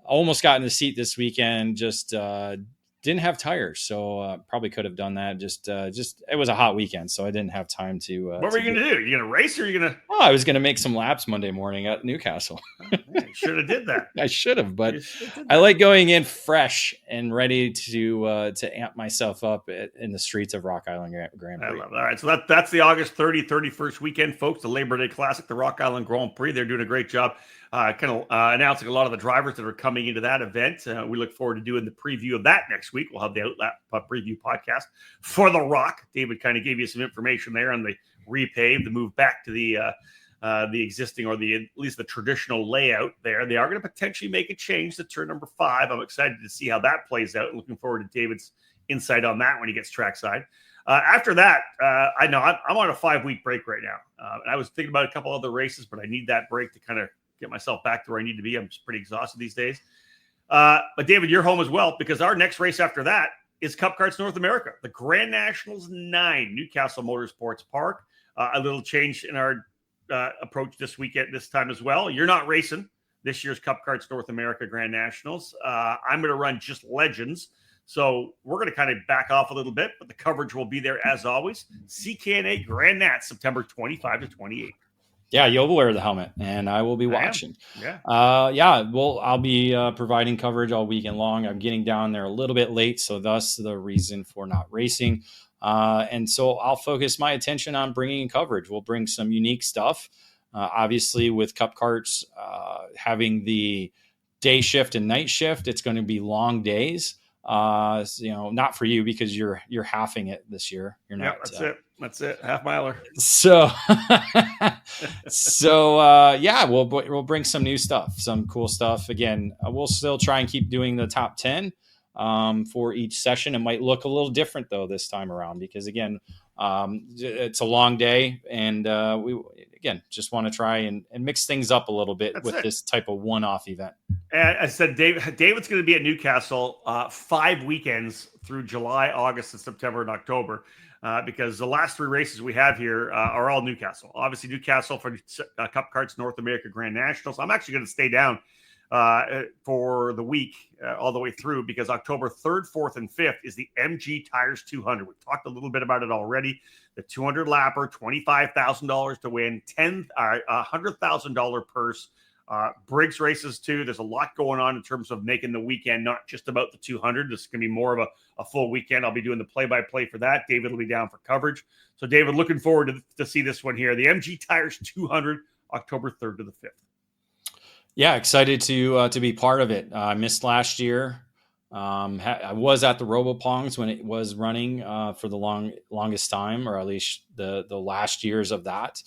Almost got in the seat this weekend, just didn't have tires. So probably could have done that. Just it was a hot weekend, so I didn't have time to. What were you going to do? You going to race or are you going to? Oh, I was going to make some laps Monday morning at Newcastle. Should have did that. I should have, but I like going in fresh and ready to amp myself up in the streets of Rock Island Grand Prix. I love it. All right, so that's the August 30th, 31st weekend, folks. The Labor Day Classic, the Rock Island Grand Prix. They're doing a great job announcing a lot of the drivers that are coming into that event. We look forward to doing the preview of that next week. We'll have the Outlap preview podcast for the Rock. David kind of gave you some information there on the repave, the move back to the the existing or at least the traditional layout there. They are going to potentially make a change to turn number 5. I'm excited to see how that plays out. Looking forward to David's insight on that when he gets trackside. After that, I know I'm on a 5-week break right now. And I was thinking about a couple other races, but I need that break to kind of get myself back to where I need to be. I'm just pretty exhausted these days. But David, you're home as well, because our next race after that is Cup Karts North America, the Grand Nationals 9, Newcastle Motorsports Park. A little change in our approach this weekend, this time as well. You're not racing this year's Cup Karts North America Grand Nationals. I'm going to run just Legends. So we're going to kind of back off a little bit, but the coverage will be there as always. CKNA Grand Nats, September 25 to 28. Yeah, you'll wear the helmet, and I will be watching. Yeah. Well, I'll be providing coverage all weekend long. I'm getting down there a little bit late, so thus the reason for not racing. And so I'll focus my attention on bringing in coverage. We'll bring some unique stuff. Obviously, with Cup Karts having the day shift and night shift, it's going to be long days. Not for you because you're halving it this year. You're not. Yeah, that's it. Half miler. So, we'll bring some new stuff, some cool stuff. Again, we'll still try and keep doing the top 10 for each session. It might look a little different though this time around because again, it's a long day, and we just want to try and mix things up a little bit this type of one-off event. And I said, David's going to be at Newcastle 5 weekends through July, August, and September and October, because the last 3 races we have here are all Newcastle. Obviously, Newcastle for Cup Karts North America Grand Nationals. I'm actually going to stay down for the week all the way through because October 3rd, 4th, and 5th is the MG Tires 200. We've talked a little bit about it already. The 200 lapper, $25,000 to win, $100,000 purse. Briggs races too. There's a lot going on in terms of making the weekend not just about the 200. This is going to be more of a full weekend. I'll be doing the play-by-play for that. David will be down for coverage. So David, looking forward to see this one here. The MG Tires 200, October 3rd to the 5th. Yeah, excited to be part of it. I missed last year. I was at the RoboPongs when it was running for the longest time, or at least the last years of that.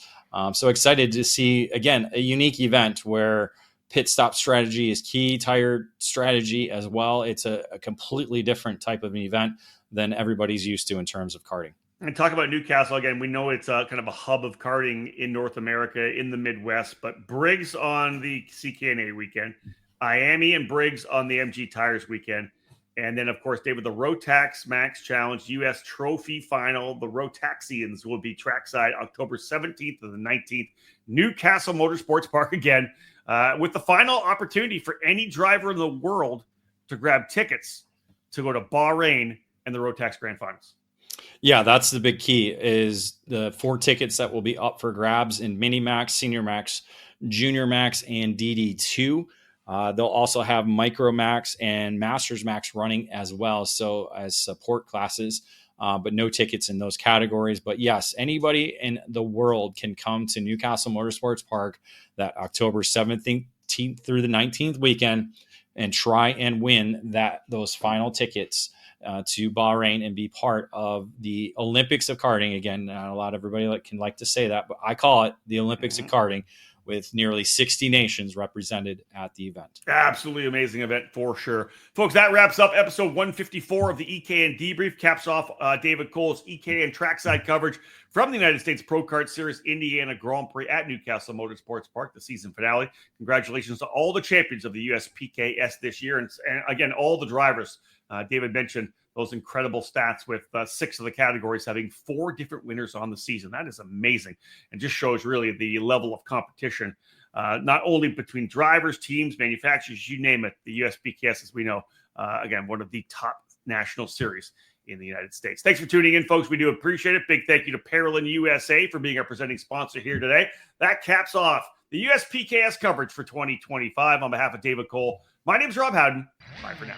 So excited to see, again, a unique event where pit stop strategy is key, tire strategy as well. It's a completely different type of an event than everybody's used to in terms of karting. And talk about Newcastle again. We know it's kind of a hub of karting in North America, in the Midwest, but Briggs on the CKNA weekend, Miami and Briggs on the MG Tires weekend. And then, of course, David, the Rotax Max Challenge U.S. Trophy Final. The Rotaxians will be trackside October 17th to the 19th. Newcastle Motorsports Park again, with the final opportunity for any driver in the world to grab tickets to go to Bahrain and the Rotax Grand Finals. Yeah, that's the big key is the 4 tickets that will be up for grabs in Mini Max, Senior Max, Junior Max, and DD2. They'll also have Micro Max and Masters Max running as well, so as support classes, but no tickets in those categories. But yes, anybody in the world can come to Newcastle Motorsports Park that October 17th through the 19th weekend and try and win those final tickets to Bahrain and be part of the Olympics of karting. Again, not a lot of everybody can like to say that, but I call it the Olympics of karting, with nearly 60 nations represented at the event. Absolutely amazing event for sure. Folks, that wraps up episode 154 of the EKN Debrief. Caps off David Cole's EKN trackside coverage from the United States Pro Kart Series Indiana Grand Prix at Newcastle Motorsports Park, the season finale. Congratulations to all the champions of the USPKS this year. And again, all the drivers. David mentioned those incredible stats with 6 of the categories having 4 different winners on the season. That is amazing and just shows really the level of competition, not only between drivers, teams, manufacturers, you name it. The USPKS, as we know, again, one of the top national series in the United States. Thanks for tuning in, folks. We do appreciate it. Big thank you to Parolin USA for being our presenting sponsor here today. That caps off the USPKS coverage for 2025. On behalf of David Cole, my name is Rob Howden. Bye for now.